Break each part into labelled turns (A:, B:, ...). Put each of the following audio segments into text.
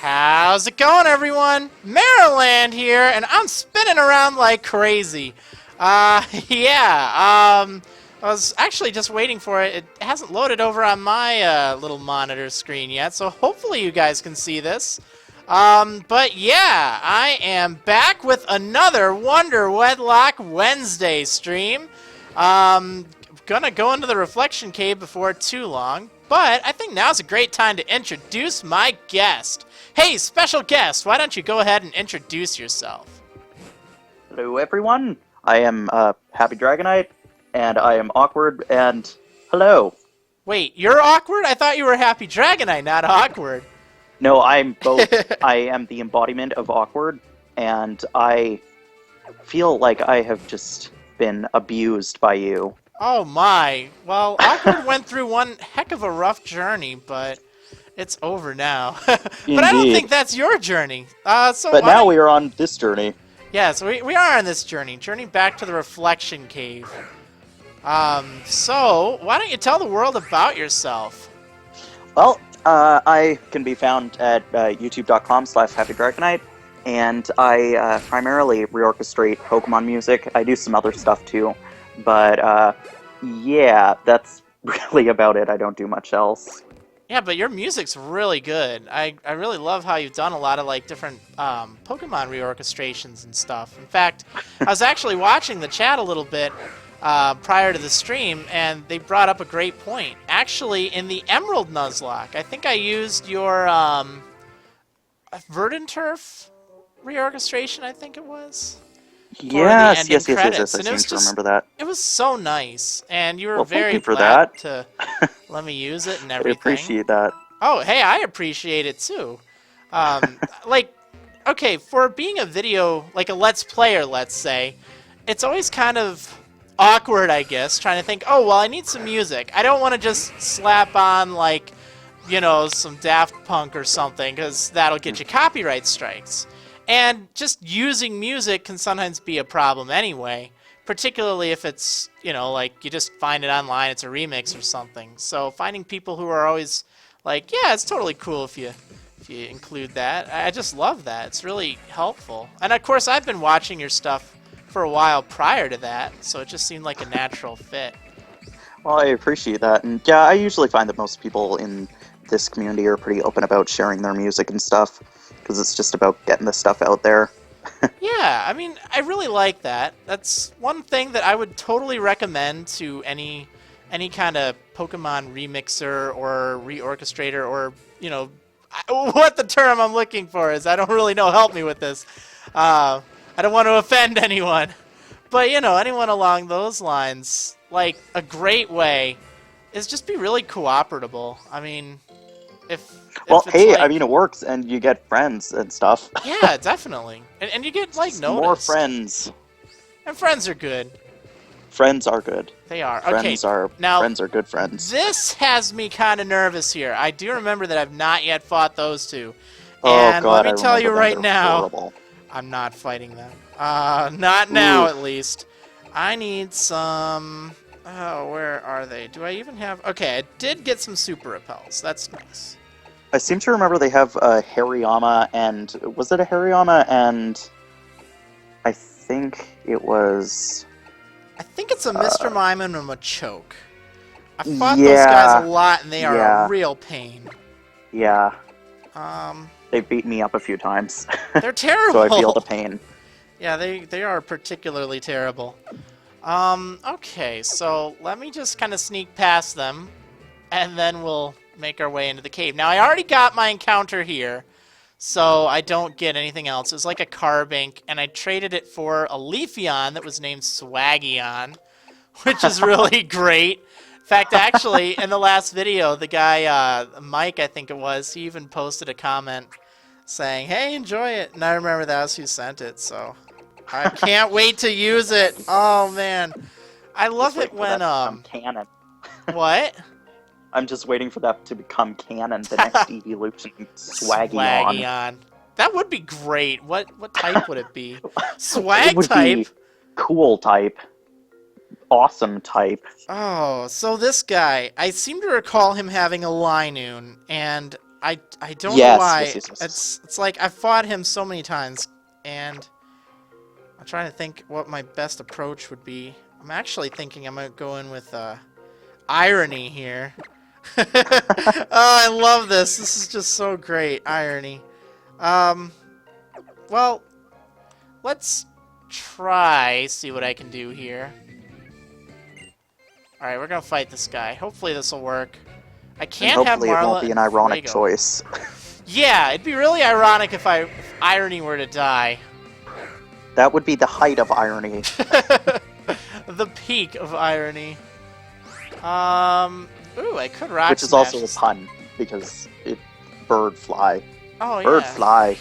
A: How's it going, everyone? Marriland here, and I'm spinning around like crazy. I was actually just waiting for it. It hasn't loaded over on my little monitor screen yet, so hopefully you guys can see this. But yeah, I am back with another Wonderwedlocke Wednesday stream. Gonna go into the reflection cave before too long, but I think now's a great time to introduce my guest. Hey, special guest, why don't you go ahead and introduce yourself?
B: Hello, everyone. I am HappyDragonite, and I am awkward, and hello.
A: Wait, you're awkward? I thought you were HappyDragonite, not awkward.
B: No, I'm both. I am the embodiment of awkward, and I feel like I have just been abused by you.
A: Oh my. Well, Awkward went through one heck of a rough journey, but it's over now. But I don't think that's your journey. But
B: now we are on this journey.
A: Yeah, so we are on this journey. Journey back to the reflection cave. So why don't you tell the world about yourself?
B: Well, I can be found at youtube.com/HappyDragonite, and I primarily reorchestrate Pokemon music. I do some other stuff too. But, yeah, that's really about it. I don't do much else.
A: Yeah, but your music's really good. I really love how you've done a lot of, like, different Pokemon reorchestrations and stuff. In fact, I was actually watching the chat a little bit prior to the stream, and they brought up a great point. Actually, in the Emerald Nuzlocke, I think I used your Verdanturf reorchestration, I think it was.
B: Yes. I seem
A: to
B: remember that.
A: It was so nice, and you were very
B: thank you for
A: glad
B: that.
A: to let me use it and
B: I
A: everything.
B: appreciate that.
A: Oh, hey, I appreciate it too. Like, okay, for being a video, like a Let's Player, let's say, it's always kind of awkward, I guess, trying to think, oh, well, I need some music. I don't want to just slap on, like, you know, some Daft Punk or something, because that'll get you copyright strikes. And just using music can sometimes be a problem anyway, particularly if it's, you know, like you just find it online, it's a remix or something. So finding people who are always like, yeah, it's totally cool if you include that. I just love that. It's really helpful. And of course, I've been watching your stuff for a while prior to that, so it just seemed like a natural fit.
B: Well, I appreciate that. And yeah, I usually find that most people in this community are pretty open about sharing their music and stuff, because it's just about getting the stuff out there.
A: Yeah, I mean, I really like that. That's one thing that I would totally recommend to any kind of Pokemon remixer or reorchestrator, or, you know, what the term I'm looking for is. I don't really know. Help me with this. I don't want to offend anyone. But, you know, anyone along those lines, like, a great way is just be really cooperable. I mean,
B: well, hey,
A: like,
B: I mean, it works, and you get friends and stuff.
A: Yeah, definitely. And you get, like, noticed.
B: More friends.
A: And friends are good.
B: Friends are good.
A: They are.
B: Friends are good friends.
A: This has me kind of nervous here. I do remember that I've not yet fought those two.
B: Oh,
A: and
B: God,
A: let me tell you right now,
B: horrible.
A: I'm not fighting them. Not now, at least. I need some... Oh, where are they? Do I even have... Okay, I did get some super repels. That's nice.
B: I seem to remember they have a Hariyama and... Was it a Hariyama and... I think it was...
A: I think it's a Mr. Mime and a Machoke. I fought those guys a lot, and they are a real pain.
B: Yeah.
A: Um...
B: They've beaten me up a few times.
A: They're terrible!
B: So I feel the pain.
A: Yeah, they are particularly terrible. Okay, so let me just kind of sneak past them, and then we'll make our way into the cave. Now, I already got my encounter here, so I don't get anything else. It was like a Carbink, and I traded it for a Leafeon that was named Swaggeon, which is really great. In fact, actually, in the last video, the guy, Mike, I think it was, he even posted a comment saying, hey, enjoy it. And I remember that was who sent it, so... I can't wait to use it. Oh man, I love it when
B: canon.
A: What?
B: I'm just waiting for that to become canon. The next evolution, Swaggeon.
A: That would be great. What type would it be? Swag
B: it would
A: type.
B: Be cool type. Awesome type.
A: Oh, so this guy, I seem to recall him having a Linoon, and I don't know why.
B: Yes.
A: It's like I've fought him so many times, and I'm trying to think what my best approach would be. I'm actually thinking I'm gonna go in with irony here. Oh, I love this. This is just so great. Irony. Well, let's see what I can do here. Alright, we're gonna fight this guy. Hopefully this will work. I can't have Marla.
B: Hopefully it won't be an ironic
A: Fuego.
B: choice.
A: Yeah, it'd be really ironic if Irony were to die.
B: That would be the height of irony.
A: The peak of irony. Ooh, I could rock
B: Which is
A: smash
B: also a pun, because it bird fly.
A: Oh, yeah.
B: Bird fly.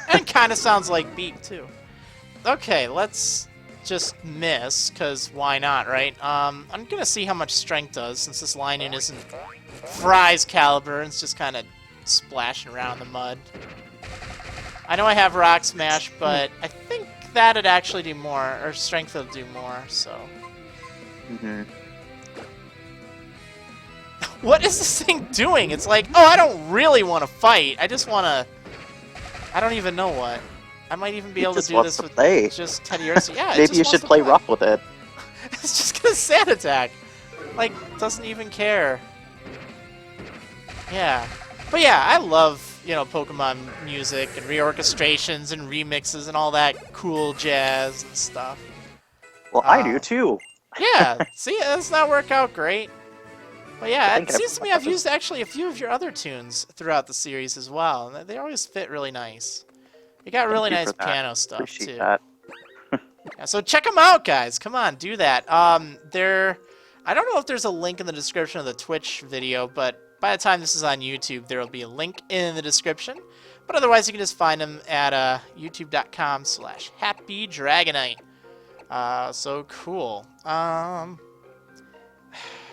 A: And kind of sounds like beak, too. Okay, let's just miss, because why not, right? I'm going to see how much strength does, since this Linen isn't Fry's caliber, and it's just kind of splashing around the mud. I know I have Rock Smash, but I think that'd actually do more, or Strength will do more, so... What is this thing doing? It's like, oh, I don't really want to fight. I just want to... I don't even know what. I might even be able to do this with just Teddiursa. Yeah,
B: maybe you should play rough with it.
A: It's just gonna sand attack. Like, doesn't even care. Yeah. But yeah, I love, you know, Pokemon music and reorchestrations and remixes and all that cool jazz and stuff.
B: Well, I do too.
A: Yeah, see, does that work out great? But yeah, it seems to me I've used actually a few of your other tunes throughout the series as well, and they always fit really nice. You got really nice piano stuff
B: Appreciate
A: too.
B: That.
A: Yeah, so check them out, guys. Come on, do that. I don't know if there's a link in the description of the Twitch video, but by the time this is on YouTube, there will be a link in the description. But otherwise, you can just find them at youtube.com/HappyDragonite. So cool.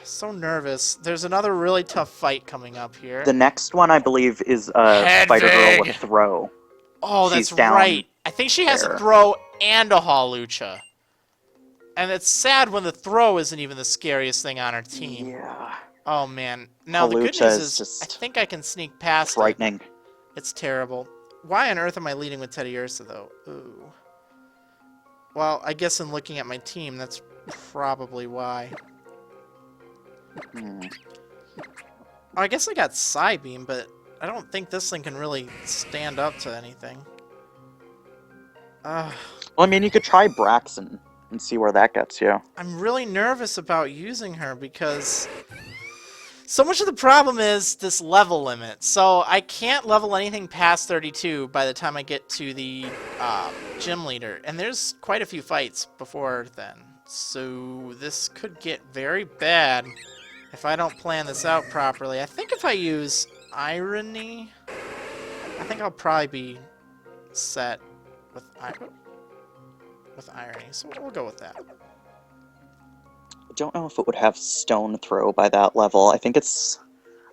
A: So nervous. There's another really tough fight coming up here.
B: The next one, I believe, is Spider-Girl with Throw.
A: Oh, that's right. I think she has a Throw and a Hawlucha. And it's sad when the Throw isn't even the scariest thing on our team.
B: Yeah.
A: Oh, man. Now, the good news is I think I can sneak past
B: frightening.
A: It's terrible. Why on earth am I leading with Teddiursa, though? Ooh. Well, I guess in looking at my team, that's probably why. I guess I got Psybeam, but I don't think this thing can really stand up to anything.
B: Well, I mean, you could try Braxton and see where that gets you.
A: I'm really nervous about using her because so much of the problem is this level limit. So I can't level anything past 32 by the time I get to the gym leader. And there's quite a few fights before then. So this could get very bad if I don't plan this out properly. I think if I use Irony, I think I'll probably be set with Irony. So we'll go with that.
B: I don't know if it would have Stone Throw by that level. I think it's...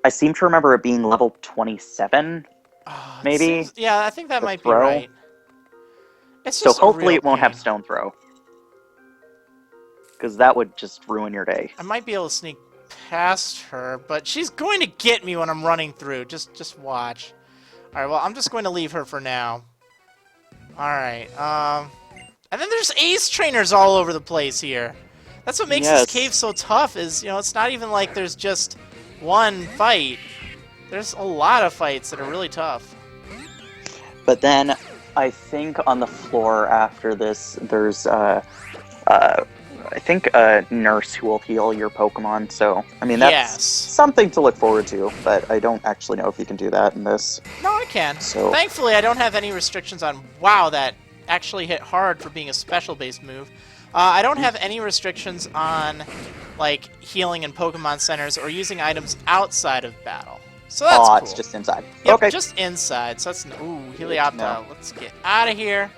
B: I seem to remember it being level 27, maybe?
A: Yeah, I think that might be right. It's
B: so hopefully it won't have Stone Throw. Because that would just ruin your day.
A: I might be able to sneak past her, but she's going to get me when I'm running through. Just watch. Alright, well, I'm just going to leave her for now. Alright, and then there's Ace Trainers all over the place here. That's what makes this cave so tough is, you know, it's not even like there's just one fight. There's a lot of fights that are really tough.
B: But then, I think on the floor after this, there's, I think a nurse who will heal your Pokemon, so, I mean, that's something to look forward to, but I don't actually know if you can do that in this.
A: No, I can.
B: So,
A: thankfully, I don't have any restrictions on, wow, that actually hit hard for being a special-based move. I don't have any restrictions on, like, healing in Pokemon Centers or using items outside of battle. So that's cool.
B: It's just inside.
A: Yep,
B: okay.
A: Just inside, so that's... Ooh, Helioptile. Let's get out of here.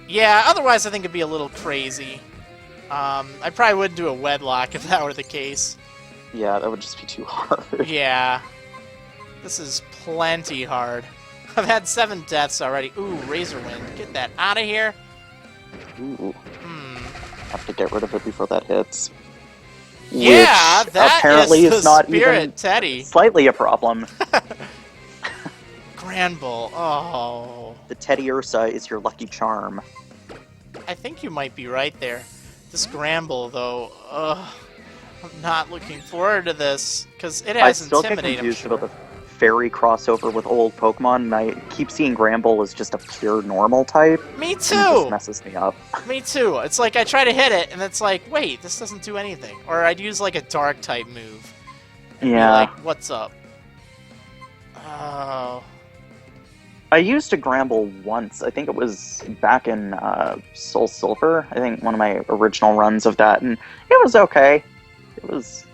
A: Yeah, otherwise I think it'd be a little crazy. I probably wouldn't do a Wedlocke if that were the case.
B: Yeah, that would just be too hard.
A: Yeah. This is plenty hard. I've had 7 deaths already. Ooh, Razor Wind. Get that out of here.
B: Ooh. Have to get rid of it before that hits.
A: Yeah! Yeah, that
B: apparently
A: is
B: is
A: the
B: not
A: spirit,
B: even
A: Teddy.
B: slightly a problem.
A: Granbull. Oh.
B: The Teddy Ursa is your lucky charm.
A: I think you might be right there. This Granbull, though, ugh. I'm not looking forward to this, because it
B: I
A: has
B: still get
A: Intimidate, I'm
B: confused
A: sure.
B: about the fairy crossover with old Pokemon, and I keep seeing Granbull as just a pure normal type.
A: Me
B: And it just
A: too!
B: messes me up.
A: Me too. It's like I try to hit it, and it's like, wait, this doesn't do anything. Or I'd use like a dark type move. And be like, what's up? Oh.
B: I used a Granbull once. I think it was back in Soul Silver. I think one of my original runs of that, and it was okay. It was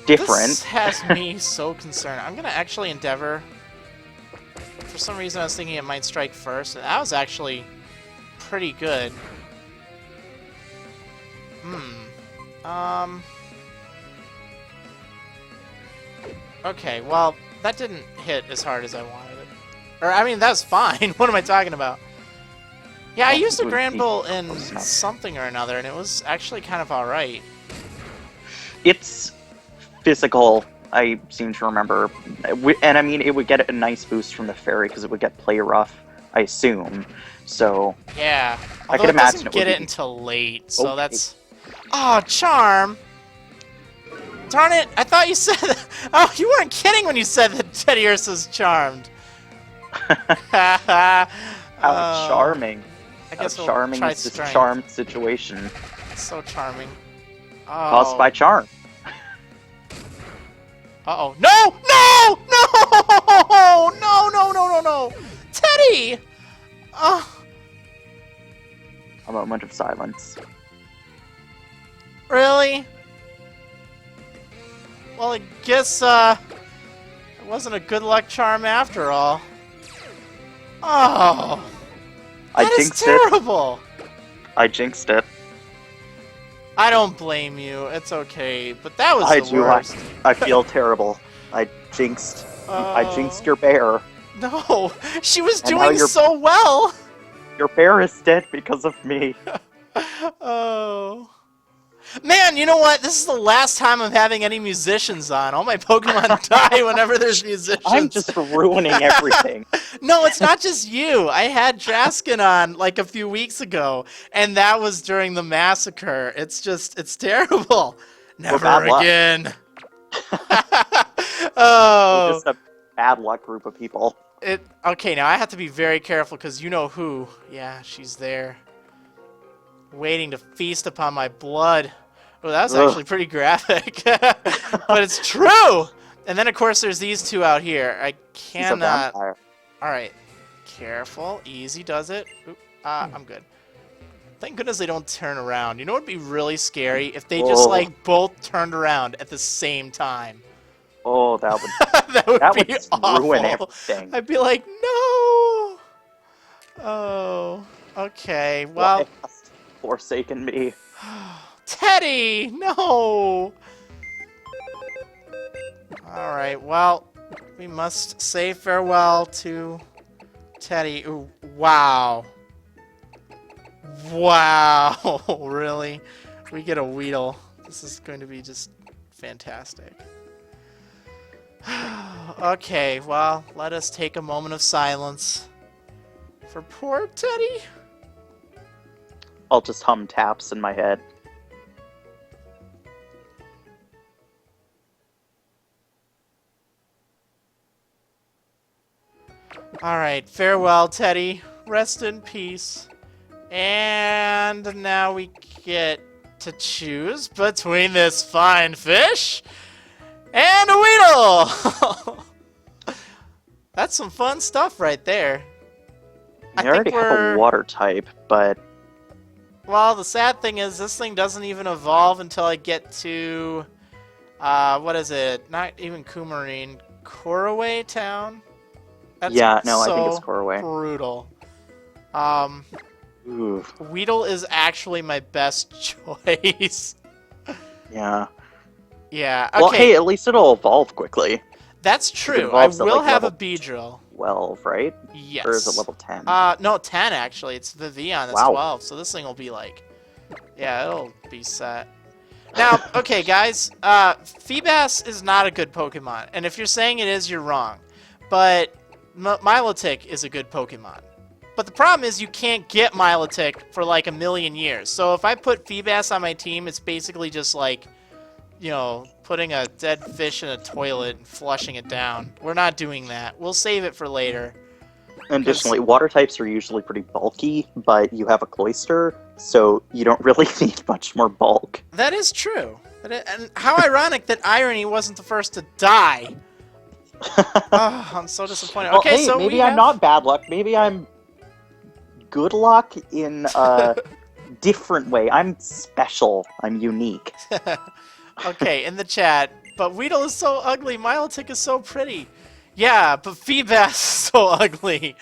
B: different.
A: This has me so concerned. I'm gonna actually endeavor. For some reason, I was thinking it might strike first, and that was actually pretty good. Okay, well, that didn't hit as hard as I wanted it. Or, I mean, that's fine. What am I talking about? Yeah, I used a Granbull in something or another, and it was actually kind of alright.
B: It's physical, I seem to remember. And I mean, it would get a nice boost from the fairy because it would get play rough, I assume. So
A: yeah,
B: I
A: although
B: could
A: it
B: imagine
A: doesn't
B: it
A: get
B: would
A: it
B: be
A: until late, so
B: okay.
A: that's... Oh, Charm! Darn it, I thought you said that. Oh, you weren't kidding when you said that Teddy Ursa's charmed.
B: How charming.
A: I guess
B: How
A: we'll
B: charming
A: try
B: is this
A: strength.
B: charmed situation.
A: So charming. Oh.
B: Caused by charm.
A: Uh-oh. No! No! No! No, no, no, no, no! Teddy! Oh,
B: A moment of silence.
A: really? Well, I guess, it wasn't a good luck charm after all. Oh!
B: I
A: That is
B: jinxed it.
A: terrible!
B: I jinxed it.
A: I don't blame you. It's okay. But that was the worst.
B: I feel terrible. I jinxed your bear.
A: No! She was
B: And now
A: doing
B: you're-
A: so well!
B: Your bear is dead because of me.
A: Oh. Man, you know what? This is the last time I'm having any musicians on. All my Pokemon die whenever there's musicians.
B: I'm just ruining everything.
A: No, it's not just you. I had Draskin on like a few weeks ago, and that was during the massacre. It's terrible. Never
B: bad luck.
A: again.
B: We're
A: Oh.
B: just a bad luck group of people.
A: Okay, now I have to be very careful because you know who. Yeah, she's there. Waiting to feast upon my blood. Oh, that was actually pretty graphic. But it's true! And then, of course, there's these two out here. I
B: He's a
A: cannot...
B: vampire.
A: Alright. Careful. Easy does it. Oop. I'm good. Thank goodness they don't turn around. You know what would be really scary? If they just, like, both turned around at the same time.
B: Oh, that would
A: that would be
B: just
A: awful.
B: ruin everything.
A: I'd be like, no! Oh. Okay, well...
B: Why hast forsaken me?
A: Teddy! No! Alright, well, we must say farewell to Teddy. Ooh, wow. Wow, really? We get a Weedle. This is going to be just fantastic. Okay, well, let us take a moment of silence for poor Teddy.
B: I'll just hum taps in my head.
A: Alright, farewell, Teddy. Rest in peace. And now we get to choose between this fine fish and a Weedle! That's some fun stuff right there.
B: I already have a water type, but...
A: Well, the sad thing is this thing doesn't even evolve until I get to... what is it? Not even Coumarine. Koraway Town? That's
B: yeah, no, I think it's Koraway.
A: Brutal.
B: Oof.
A: Weedle is actually my best choice.
B: Yeah.
A: Yeah, okay.
B: Well, hey, at least it'll evolve quickly.
A: That's
B: It
A: true. I
B: evolves at,
A: will
B: like,
A: have a
B: level
A: Beedrill.
B: 12, right?
A: Yes.
B: Or is it level 10?
A: No, 10 actually. It's the Vion that's
B: Wow.
A: 12, so this thing will be like... Yeah, it'll be set. Now, okay, guys, Feebas is not a good Pokemon, and if you're saying it is, you're wrong. But Milotic is a good Pokemon. But the problem is you can't get Milotic for like a million years. So if I put Feebas on my team, it's basically just like, you know, putting a dead fish in a toilet and flushing it down. We're not doing that. We'll save it for later.
B: Additionally, water types are usually pretty bulky, but you have a Cloyster, so you don't really need much more bulk.
A: That is true. And how ironic that Irony wasn't the first to die. Oh, I'm so disappointed.
B: Well,
A: Okay,
B: hey,
A: so
B: maybe I'm not bad luck. Maybe I'm good luck in a different way. I'm special. I'm unique.
A: Okay, in the chat, but Weedle is so ugly. Milotic is so pretty. Yeah, but Feebas is so ugly.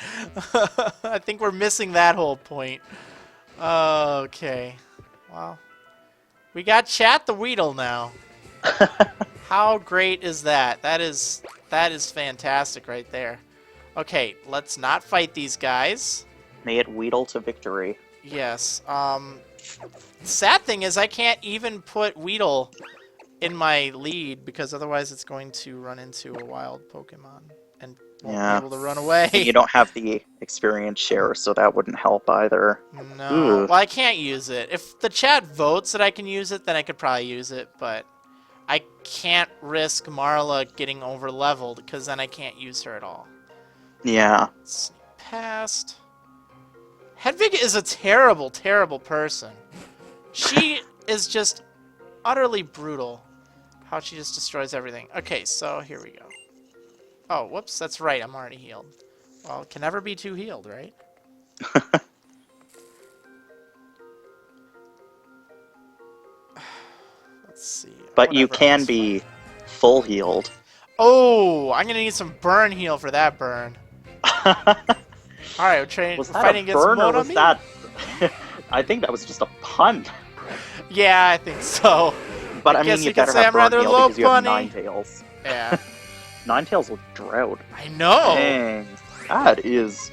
A: I think we're missing that whole point. Okay. Well, we got Chat the Weedle now. How great is that? That is fantastic right there. Okay, let's not fight these guys.
B: May it wheedle to victory.
A: Yes. Sad thing is I can't even put Weedle in my lead because otherwise it's going to run into a wild Pokemon and won't be able to run away.
B: You don't have the experience share, so that wouldn't help either.
A: No.
B: Ooh.
A: Well, I can't use it. If the chat votes that I can use it, then I could probably use it, but I can't risk Marla getting over-leveled because then I can't use her at all.
B: Yeah.
A: Sneak past. Hedvig is a terrible, terrible person. She is just utterly brutal. How she just destroys everything. Okay, so here we go. Oh, whoops, that's right, I'm already healed. Well, can never be too healed, right? Let's see.
B: But you can be full healed.
A: Oh, I'm gonna need some burn heal for that burn. Alright, we're fighting against
B: burn, or was
A: Monami?
B: that... I think that was just a pun.
A: Yeah, I think so.
B: But I mean, you better have burn heal because you have Ninetales.
A: Yeah.
B: Ninetales with Drought.
A: I know!
B: Dang. That is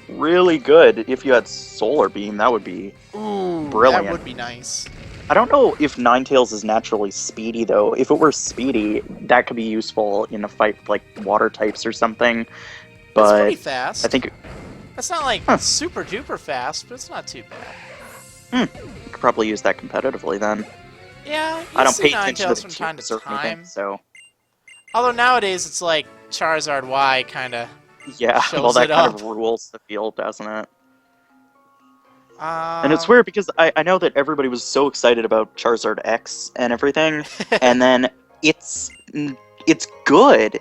B: really good. If you had Solar Beam, that would be brilliant.
A: That would be nice.
B: I don't know if Ninetales is naturally speedy, though. If it were speedy, that could be useful in a fight with, like, water types or something. But
A: it's pretty fast.
B: I think...
A: It's not, like, super duper fast, but it's not too bad.
B: You could probably use that competitively, then.
A: Yeah,
B: I don't pay attention to
A: from
B: the
A: time to
B: tiers or
A: time.
B: anything, so...
A: Although nowadays it's like Charizard Y kind of
B: well, that
A: it
B: kind
A: up.
B: of rules the field, doesn't it?
A: And
B: And it's weird because I know that everybody was so excited about Charizard X and everything, and then it's good,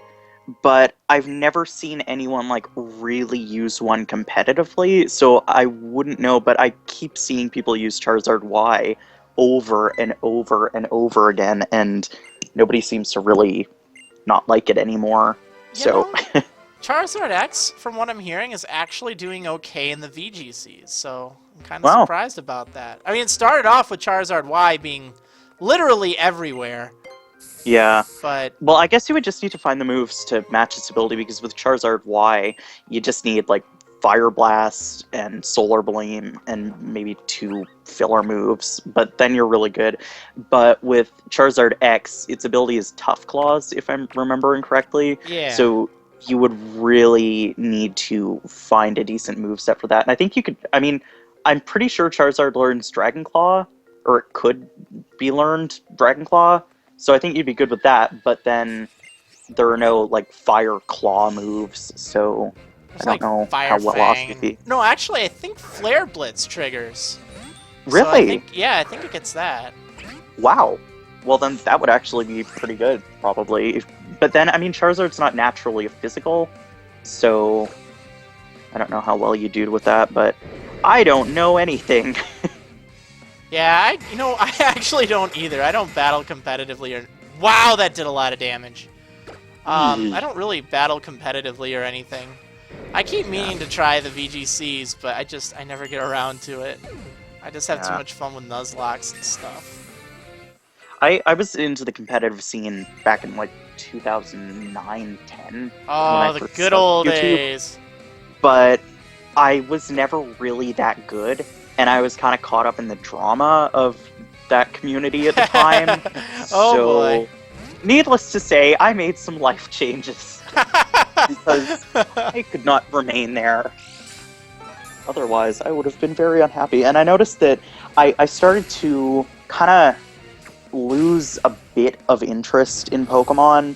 B: but I've never seen anyone like really use one competitively, so I wouldn't know. But I keep seeing people use Charizard Y over and over and over again, and nobody seems to really not like it anymore.
A: Charizard X, from what I'm hearing, is actually doing okay in the VGCs, so I'm kind of surprised about that. I mean, it started off with Charizard Y being literally everywhere.
B: Yeah.
A: But
B: well, I guess you would just need to find the moves to match its ability, because with Charizard Y, you just need like Fire Blast and Solar Beam and maybe 2 filler moves, but then you're really good. But with Charizard X, its ability is Tough Claws, if I'm remembering correctly.
A: Yeah.
B: So you would really need to find a decent moveset for that. And I think you could, I mean, I'm pretty sure Charizard learns Dragon Claw, or it could be learned Dragon Claw, so I think you'd be good with that, but then there are no, like, Fire Claw moves, so... I don't know how well off you'd be.
A: No, actually, I think Flare Blitz triggers.
B: Really?
A: So I think it gets that.
B: Wow. Well, then that would actually be pretty good, probably. But then, I mean, Charizard's not naturally a physical, so I don't know how well you do with that, but I don't know anything.
A: Yeah, I actually don't either. I don't battle competitively. Wow, that did a lot of damage. I don't really battle competitively or anything. I keep meaning to try the VGCs, but I never get around to it. I just have too much fun with Nuzlocks and stuff.
B: I was into the competitive scene back in, like, 2009-10.
A: Oh, the good old days.
B: But I was never really that good, and I was kind of caught up in the drama of that community at the time.
A: Oh,
B: so,
A: boy.
B: needless to say, I made some life changes because I could not remain there. Otherwise, I would have been very unhappy. And I noticed that I started to kind of lose a bit of interest in Pokemon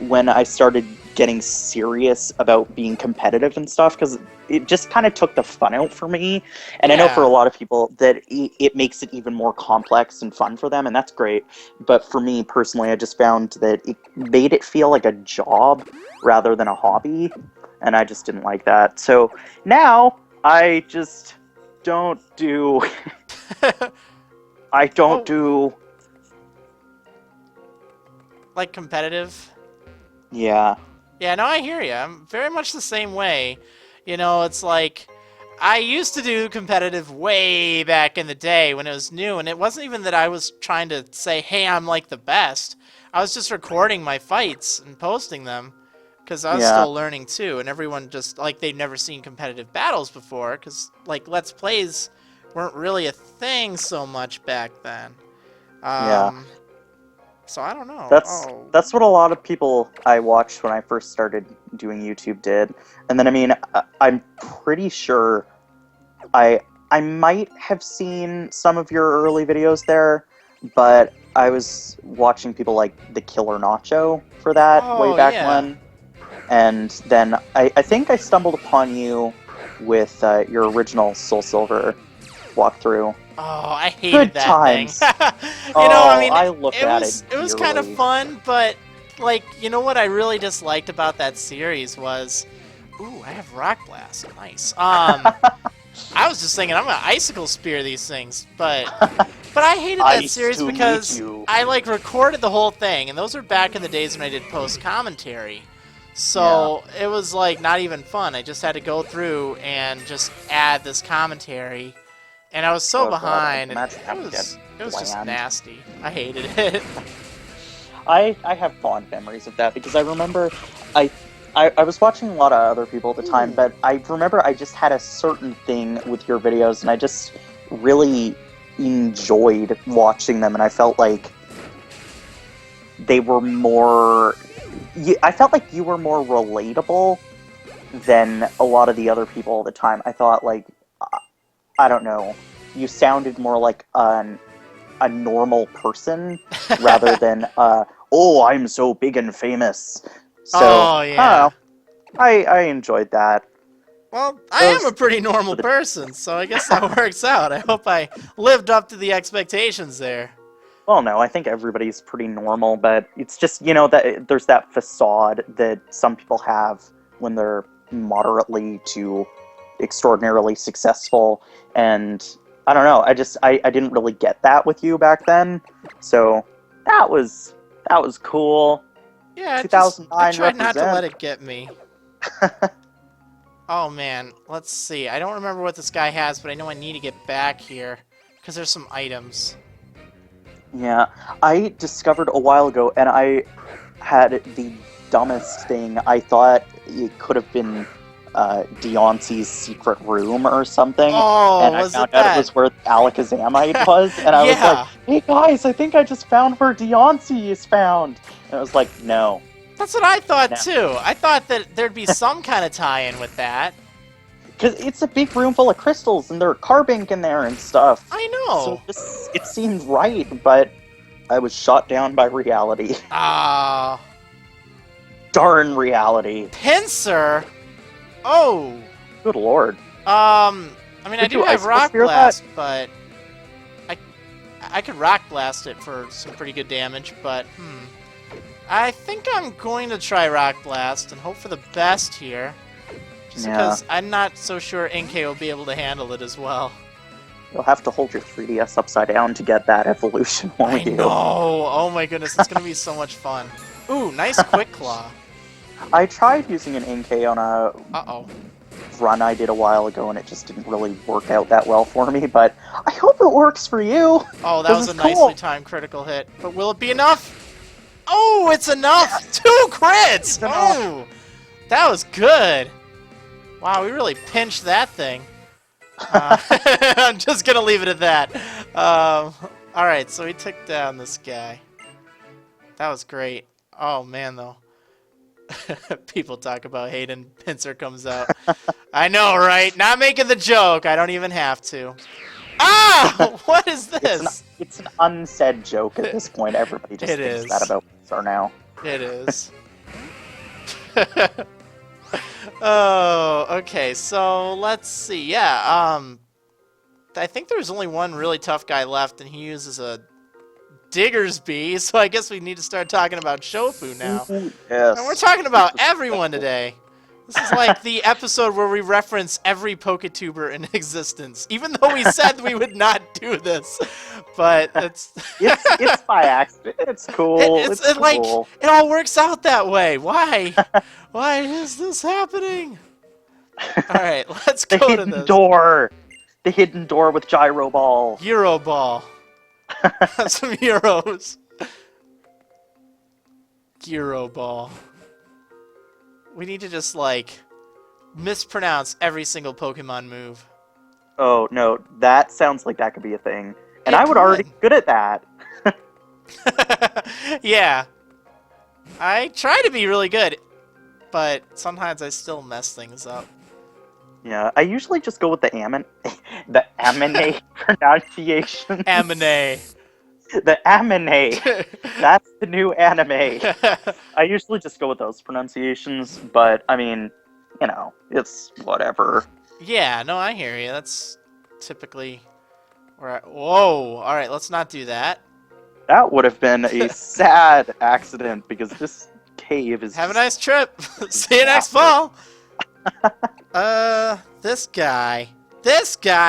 B: when I started getting serious about being competitive and stuff, because it just kind of took the fun out for me. And I know for a lot of people that it makes it even more complex and fun for them, and that's great. But for me personally, I just found that it made it feel like a job rather than a hobby, and I just didn't like that. So now I just don't do... I don't do...
A: Like competitive?
B: Yeah.
A: Yeah, no, I hear you. I'm very much the same way. You know, it's like, I used to do competitive way back in the day when it was new, and it wasn't even that I was trying to say, hey, I'm like the best. I was just recording my fights and posting them, because I was still learning too, and everyone just, like, they'd never seen competitive battles before, because, like, Let's Plays weren't really a thing so much back then. So I don't know.
B: That's what a lot of people I watched when I first started doing YouTube did. And then, I mean, I'm pretty sure I might have seen some of your early videos there, but I was watching people like the Killer Nacho for that way back when. And then I think I stumbled upon you with your original Soul Silver walkthrough.
A: Oh, I hated that
B: times.
A: thing.
B: I looked at it.
A: It was kind of fun, but, like, you know what I really disliked about that series was... Ooh, I have Rock Blast. Nice. I was just thinking, I'm gonna Icicle Spear these things, but I hated that series because I, like, recorded the whole thing, and those were back in the days when I did post-commentary. So it was, like, not even fun. I just had to go through and just add this commentary. And I was so behind, and it was just nasty. I hated it.
B: I have fond memories of that, because I remember I was watching a lot of other people at the time, but I remember I just had a certain thing with your videos, and I just really enjoyed watching them, and I felt like they were more... I felt like you were more relatable than a lot of the other people at the time. I thought, like... I don't know, you sounded more like a normal person rather than, oh, I'm so big and famous. So, I enjoyed that.
A: Well, I am a pretty normal person, so I guess that works out. I hope I lived up to the expectations there.
B: Well, no, I think everybody's pretty normal, but it's just, you know, that there's that facade that some people have when they're moderately to extraordinarily successful, and I don't know, I didn't really get that with you back then, so that was cool.
A: Yeah,
B: 2009
A: I tried not to let it get me. Oh man, let's see, I don't remember what this guy has, but I know I need to get back here, because there's some items.
B: Yeah, I discovered a while ago, and I had the dumbest thing. I thought it could have been Deontay's secret room or something, and I found out it was where Alakazamite was, and I was like, hey guys, I think I just found where Deontay is found, and I was like, no.
A: That's what I thought too. I thought that there'd be some kind of tie-in with that.
B: Because it's a big room full of crystals, and there's carbink in there and stuff.
A: I know!
B: So it seemed right, but I was shot down by reality.
A: Ah.
B: Darn reality.
A: Pinsir? Oh!
B: Good lord.
A: I mean, I do have Rock Blast, but... I could Rock Blast it for some pretty good damage, but, I think I'm going to try Rock Blast and hope for the best here. Just because I'm not so sure Inkay will be able to handle it as well.
B: You'll have to hold your 3DS upside down to get that evolution, won't you?
A: I know! Oh my goodness, it's gonna be so much fun. Ooh, nice Quick Claw.
B: I tried using an Inkay on a run I did a while ago, and it just didn't really work out that well for me, but I hope it works for you!
A: Oh, that was a nicely timed critical hit. But will it be enough? Oh, it's enough! Yeah. 2 crits! Oh! That was good! Wow, we really pinched that thing. I'm just gonna leave it at that. Alright, so we took down this guy. That was great. Oh, man, though. People talk about Hayden. Pinsir comes out. I know, right? Not making the joke. I don't even have to. Ah! What is this?
B: It's an unsaid joke at this point. Everybody just
A: It
B: thinks
A: is.
B: that about Pinsir now.
A: It is. Oh, okay. So let's see. Yeah. I think there's only one really tough guy left, and he uses a Diggersby. So I guess we need to start talking about Shofu now.
B: Yes.
A: And we're talking about everyone today. This is like the episode where we reference every Poketuber in existence, even though we said we would not do this. But
B: it's by accident. It's cool. It's cool.
A: like it all works out that way. Why? Why is this happening? All right, let's
B: The
A: go to
B: hidden
A: this.
B: door. The hidden door with Gyro Ball.
A: Euro Ball. Some Euros. Gyro Ball. We need to just, like, mispronounce every single Pokemon move.
B: Oh, no. That sounds like that could be a thing. And
A: It
B: I would already be good at that.
A: Yeah. I try to be really good, but sometimes I still mess things up.
B: Yeah, I usually just go with the Amine pronunciation.
A: Amine.
B: The Amine. That's the new anime. I usually just go with those pronunciations, but, I mean, you know, it's whatever.
A: Yeah, no, I hear you. That's typically where Whoa! Alright, let's not do that.
B: That would have been a sad accident, because this cave is...
A: Have a nice trip! See you next fall! This guy,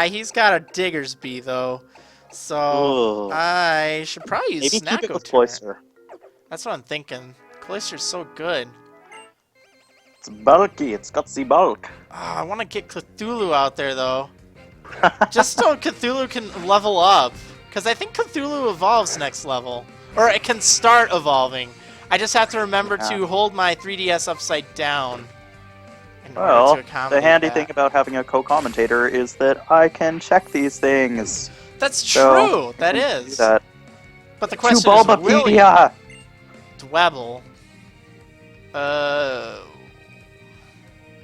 A: he's got a Diggersby, though. So,
B: Ugh.
A: I should probably use
B: Maybe keep it with
A: Snacko.
B: Cloyster.
A: That's what I'm thinking. Cloyster's so good.
B: It's bulky, it's got the bulk.
A: Oh, I want to get Cthulhu out there, though. Just so Cthulhu can level up. Because I think Cthulhu evolves next level. Or it can start evolving. I just have to remember to hold my 3DS upside down. In order
B: Well,
A: to accommodate
B: the handy
A: that.
B: thing about having a co-commentator is that I can check these things.
A: That's
B: So,
A: true. That
B: I can
A: is.
B: do that.
A: But the
B: To
A: question is, will you?
B: Bulbapedia!
A: Dwebble.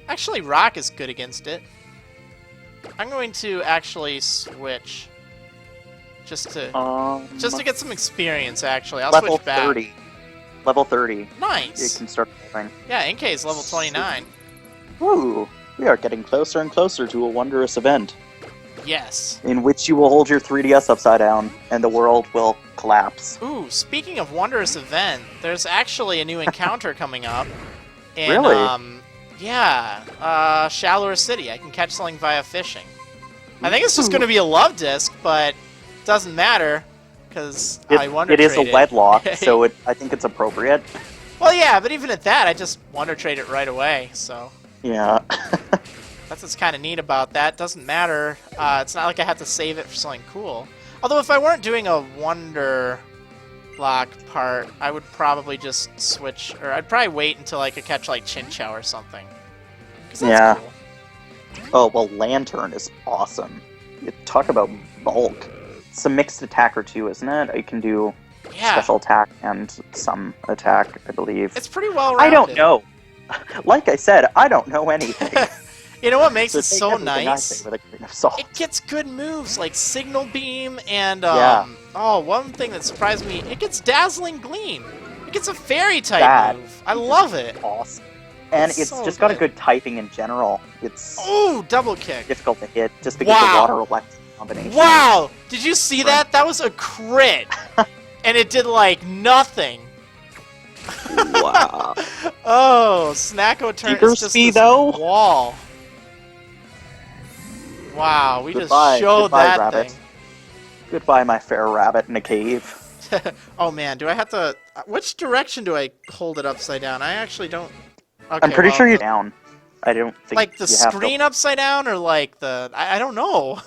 A: Actually, Rock is good against it. I'm going to actually switch. Just to get some experience, actually. I'll
B: level
A: switch back.
B: 30. Level 30. You
A: Nice.
B: can start moving.
A: Yeah, Inkay's level 29.
B: Ooh, we are getting closer and closer to a wondrous event
A: Yes.
B: in which you will hold your 3DS upside down and the world will collapse.
A: Ooh, speaking of wondrous event, there's actually a new encounter coming up. In,
B: Really?
A: Yeah, Shallower City. I can catch something via fishing. I think it's just going to be a love disc, but it doesn't matter, because I Wonder
B: It is a
A: Trade
B: wedlock, so I think it's appropriate.
A: Well, yeah, but even at that, I just Wonder Trade it right away, so...
B: Yeah.
A: That's what's kind of neat about that. Doesn't matter. It's not like I have to save it for something cool. Although if I weren't doing a Wonderlock part, I would probably just switch, or I'd probably wait until I could catch like Chinchou or something. 'Cause that's
B: Yeah.
A: cool.
B: Oh, well, Lantern is awesome. You talk about bulk. It's a mixed attacker too, isn't it? You can do
A: Yeah,
B: special attack and some attack, I believe.
A: it's pretty well rounded.
B: I don't know. Like I said, I don't know anything.
A: You know what makes
B: So
A: it
B: take
A: so
B: everything I
A: nice?
B: say with a grain of salt.
A: It gets good moves like Signal Beam and
B: Yeah.
A: oh, one thing that surprised me, it gets Dazzling Gleam. It gets a fairy type
B: That
A: move. I love it.
B: Awesome. And
A: It's
B: it's
A: so
B: just got a
A: good.
B: good typing in general. It's
A: Ooh, double kick.
B: difficult to hit just because
A: Wow.
B: the water-electric combination.
A: Wow! Did you see that? That was a crit. And it did like nothing.
B: Wow.
A: Oh, Snacko turn is just
B: Diggersby,
A: this
B: though?
A: wall. Wow, we
B: Goodbye.
A: just showed
B: Goodbye,
A: that
B: rabbit.
A: thing.
B: Goodbye, my fair rabbit in a cave.
A: Oh man, do I have to... Which direction do I hold it upside down? I actually don't... Okay,
B: I'm pretty
A: well,
B: sure you're down. I don't think
A: like the
B: you have to-
A: screen upside down or like the... I don't know.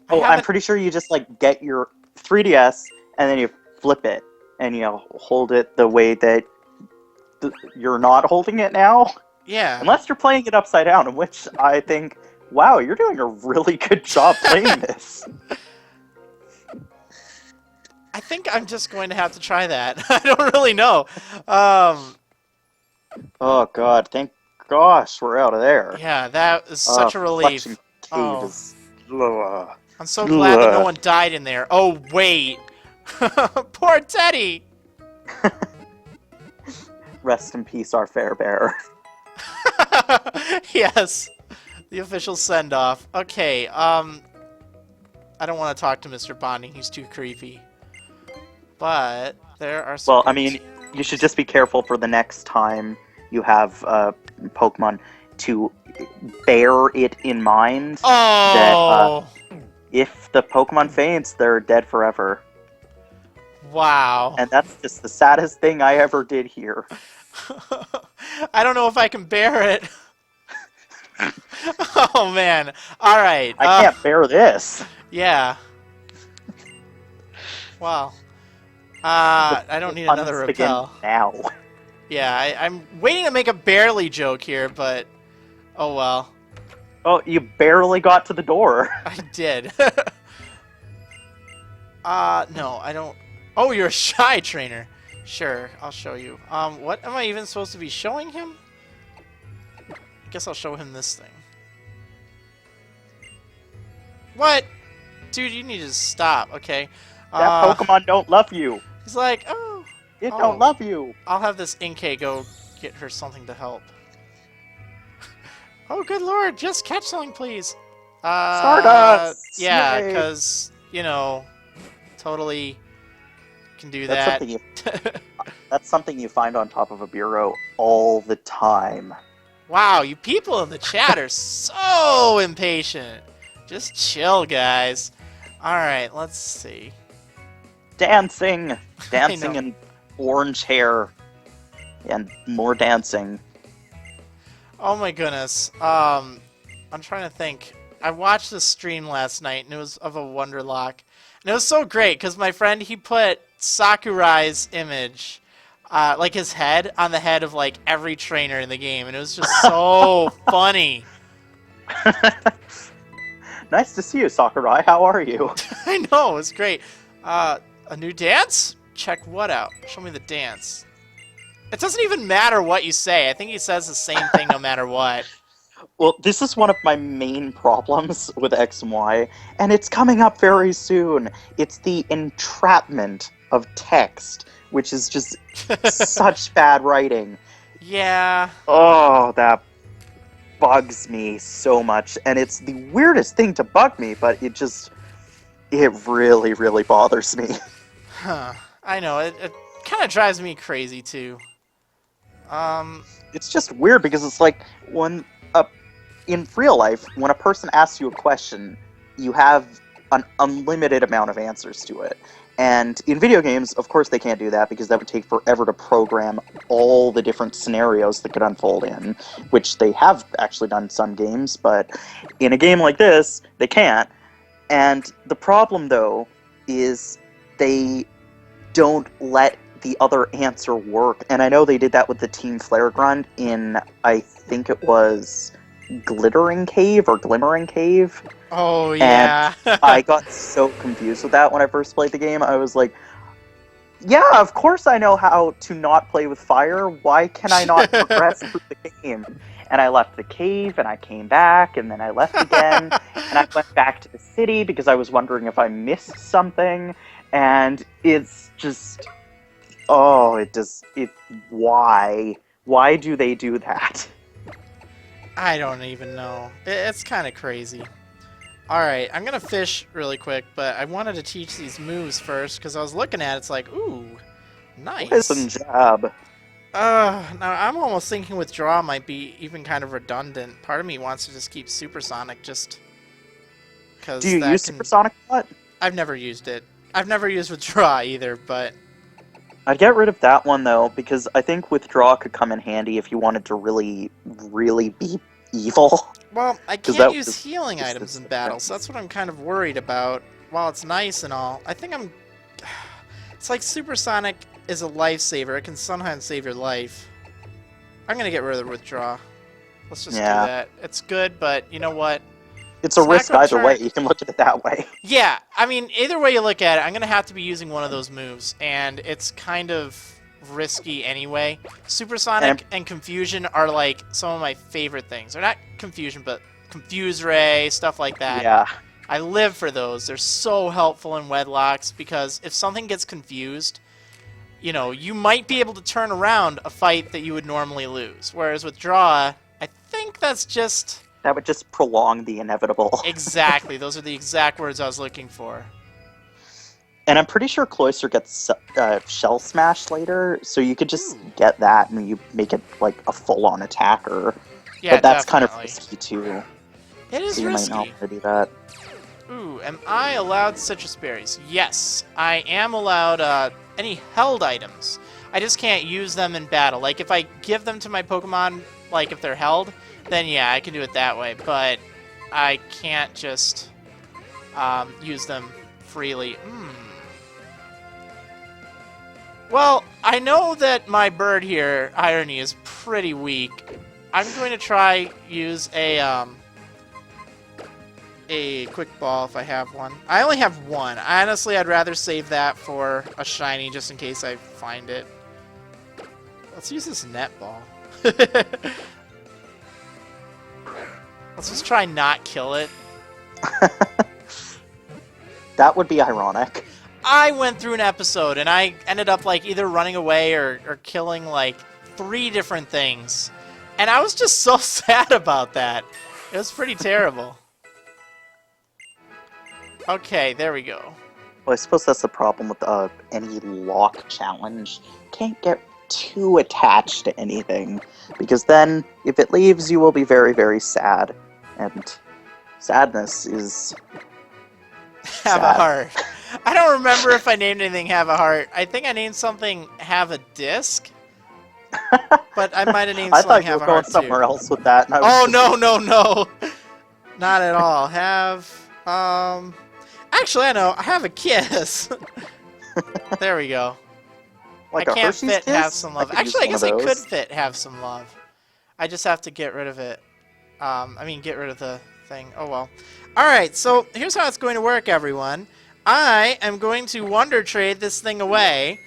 B: Oh, I'm
A: haven't-
B: pretty sure you just like get your 3DS and then you flip it and you hold it the way that you're not holding it now.
A: Yeah.
B: Unless you're playing it upside down, in which I think, wow, you're doing a really good job playing this.
A: I think I'm just going to have to try that. I don't really know.
B: Oh god, thank gosh we're out of there.
A: Yeah, that is such a
B: Reflection
A: relief.
B: Cave
A: Oh,
B: is... Ugh.
A: I'm so glad that no one died in there. Oh, wait. Poor Teddy.
B: Rest in peace, our fair bearer.
A: Yes. The official send-off. Okay, I don't want to talk to Mr. Bonding. He's too creepy. But there are some...
B: Well, I mean, you should just be careful for the next time you have Pokemon to bear it in mind
A: Oh!
B: that if the Pokemon faints, they're dead forever.
A: Wow.
B: And that's just the saddest thing I ever did here.
A: I don't know if I can bear it. Oh, man. All right.
B: I can't bear this.
A: Yeah. Wow. I don't need another
B: Puns begin
A: repel.
B: now.
A: Yeah, I'm waiting to make a barely joke here, but oh well.
B: Oh, you barely got to the door.
A: I did. No, I don't. Oh, you're a shy trainer. Sure, I'll show you. What am I even supposed to be showing him? I guess I'll show him this thing. What? Dude, you need to stop, okay?
B: That Pokemon don't love you.
A: He's like, oh.
B: It don't love you.
A: I'll have this Inkay go get her something to help. Oh, good lord, just catch something, please.
B: Stardust!
A: Yeah,
B: Yay.
A: because, you know, totally can do
B: That's
A: that.
B: That's something you find on top of a bureau all the time.
A: Wow, you people in the chat are so impatient. Just chill, guys. Alright, let's see.
B: Dancing and orange hair and more dancing.
A: Oh my goodness. I'm trying to think. I watched this stream last night, and it was of a Wonderlocke. And it was so great, because my friend, he put Sakurai's image, like his head, on the head of, like, every trainer in the game. And it was just so funny.
B: Nice to see you, Sakurai. How are you?
A: I know, it was great. A new dance? Check what out? Show me the dance. It doesn't even matter what you say. I think he says the same thing no matter what.
B: Well, this is one of my main problems with X and Y, and it's coming up very soon. It's the entrapment of text, which is just such bad writing.
A: Yeah.
B: Oh, that bugs me so much, and it's the weirdest thing to bug me, but it really, really bothers me.
A: Huh. I know, it kind of drives me crazy, too.
B: It's just weird, because it's like, when in real life, when a person asks you a question, you have an unlimited amount of answers to it. And in video games, of course they can't do that, because that would take forever to program all the different scenarios that could unfold in, which they have actually done in some games, but in a game like this, they can't. And the problem, though, is they don't let the other answer work. And I know they did that with the Team Flare Grunt in, I think it was Glittering Cave or Glimmering Cave.
A: Oh, yeah.
B: And I got so confused with that when I first played the game. I was like, yeah, of course I know how to not play with fire. Why can I not progress through the game? And I left the cave, and I came back, and then I left again, and I went back to the city because I was wondering if I missed something, and it's just... Oh, why? Why do they do that?
A: I don't even know. It's kind of crazy. Alright, I'm going to fish really quick, but I wanted to teach these moves first, because I was looking at it, it's like, ooh, nice.
B: Listen, jab.
A: Now I'm almost thinking withdraw might be even kind of redundant. Part of me wants to just keep Supersonic just because.
B: Do you use Supersonic a lot?
A: I've never used it. I've never used withdraw either, but
B: I'd get rid of that one though, because I think withdraw could come in handy if you wanted to really, really be evil.
A: Well, I can't use healing items in battle, so that's what I'm kind of worried about. While it's nice and all, I think I'm. It's like Supersonic is a lifesaver. It can sometimes save your life. I'm gonna get rid of the withdraw. Let's just do that. It's good, but you know what?
B: It's a risk
A: Synchro
B: either way.
A: turn.
B: You can look at it that way.
A: Yeah, I mean, either way you look at it, I'm going to have to be using one of those moves, and it's kind of risky anyway. Supersonic and Confusion are, like, some of my favorite things. They're not Confusion, but Confuse Ray, stuff like that.
B: Yeah.
A: I live for those. They're so helpful in Wedlocks, because if something gets confused, you know, you might be able to turn around a fight that you would normally lose. Whereas with Draw, I think that's just...
B: That would just prolong the inevitable.
A: Exactly. Those are the exact words I was looking for.
B: And I'm pretty sure Cloyster gets Shell Smash later, so you could just get that and you make it like a full-on attacker.
A: Yeah,
B: but that's
A: definitely.
B: kind of risky too.
A: It is
B: so you
A: risky.
B: might not want to do that.
A: Ooh, am I allowed citrus berries? Yes, I am allowed any held items. I just can't use them in battle. Like, if I give them to my Pokemon, like, if they're held, then yeah, I can do it that way. But I can't just use them freely. Well, I know that my bird here, Irony, is pretty weak. I'm going to try use a quick ball if I have one. I only have one. Honestly, I'd rather save that for a shiny just in case I find it. Let's use this net ball. Let's just try not kill it.
B: That would be ironic.
A: I went through an episode and I ended up like either running away or killing like 3 different things. And I was just so sad about that. It was pretty terrible. Okay, there we go.
B: Well, I suppose that's the problem with any lock challenge. Can't get too attached to anything, because then, if it leaves, you will be very, very sad. And sadness is...
A: Have
B: sad.
A: a heart. I don't remember if I named anything Have a Heart. I think I named something Have a Disc. But I might have named
B: I
A: something
B: thought you
A: Have
B: were
A: a
B: going
A: Heart
B: somewhere
A: too.
B: else with that. And I
A: Oh,
B: was
A: no. Not at all. Actually, I know. Have a Kiss. There we go.
B: like
A: I
B: a
A: can't
B: Hershey's
A: fit
B: Kiss?
A: Have Some Love.
B: could use
A: Actually, I
B: one
A: guess
B: of
A: I could
B: those.
A: fit Have Some Love. I just have to get rid of it. Get rid of the thing. Oh, well. Alright, so here's how it's going to work, everyone. I am going to Wonder Trade this thing away.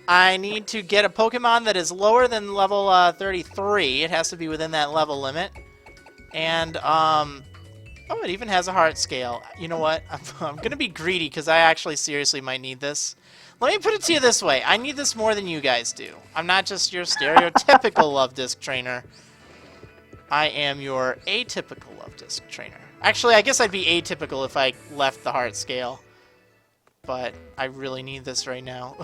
A: I need to get a Pokemon that is lower than level 33. It has to be within that level limit. And, oh, it even has a heart scale. You know what? I'm going to be greedy because I actually seriously might need this. Let me put it to you this way. I need this more than you guys do. I'm not just your stereotypical Love Disc trainer. I am your atypical Love Disc trainer. Actually, I guess I'd be atypical if I left the heart scale. But I really need this right now.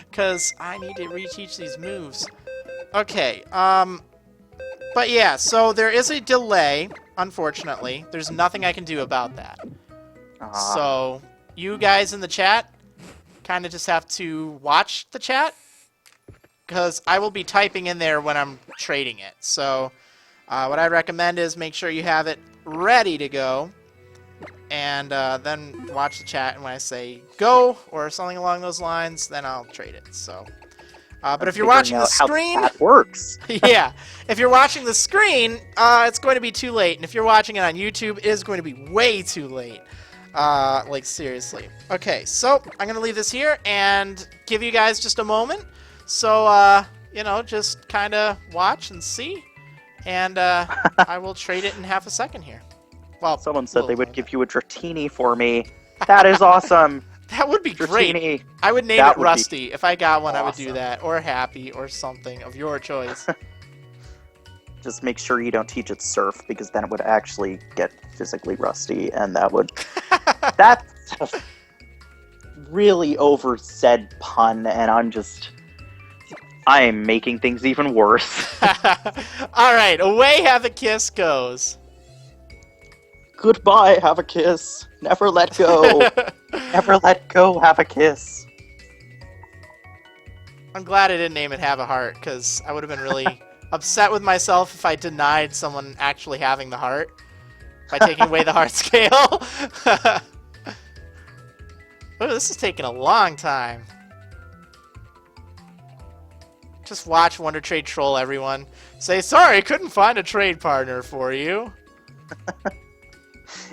A: Because I need to reteach these moves. Okay, but yeah, so there is a delay, unfortunately. There's nothing I can do about that. So, you guys in the chat kind of just have to watch the chat. Because I will be typing in there when I'm trading it. So, what I recommend is make sure you have it ready to go. And then watch the chat, and when I say go or something along those lines, then I'll trade it. So, but if you're watching the screen,
B: how that works.
A: yeah, if you're watching the screen, it's going to be too late, and if you're watching it on YouTube, it is going to be way too late. Like seriously. Okay, so I'm gonna leave this here and give you guys just a moment. So you know, just kind of watch and see, and I will trade it in half a second here. Well,
B: Someone said they would give you a Dratini for me. That is awesome.
A: That would be great.
B: Dratini.
A: I would name
B: That
A: it
B: would be
A: Rusty. If I got one, I would do
B: awesome.
A: that. Or Happy, or something of your choice.
B: Just make sure you don't teach it Surf, because then it would actually get physically rusty, and that would... That's a really oversaid pun, and I am making things even worse.
A: Alright, away Have a Kiss goes.
B: Goodbye, have a kiss. Never let go. Never let go, have a kiss.
A: I'm glad I didn't name it Have a Heart, because I would have been really upset with myself if I denied someone actually having the heart by taking away the heart scale. Oh, this is taking a long time. Just watch Wonder Trade troll everyone. Say, sorry, couldn't find a trade partner for you.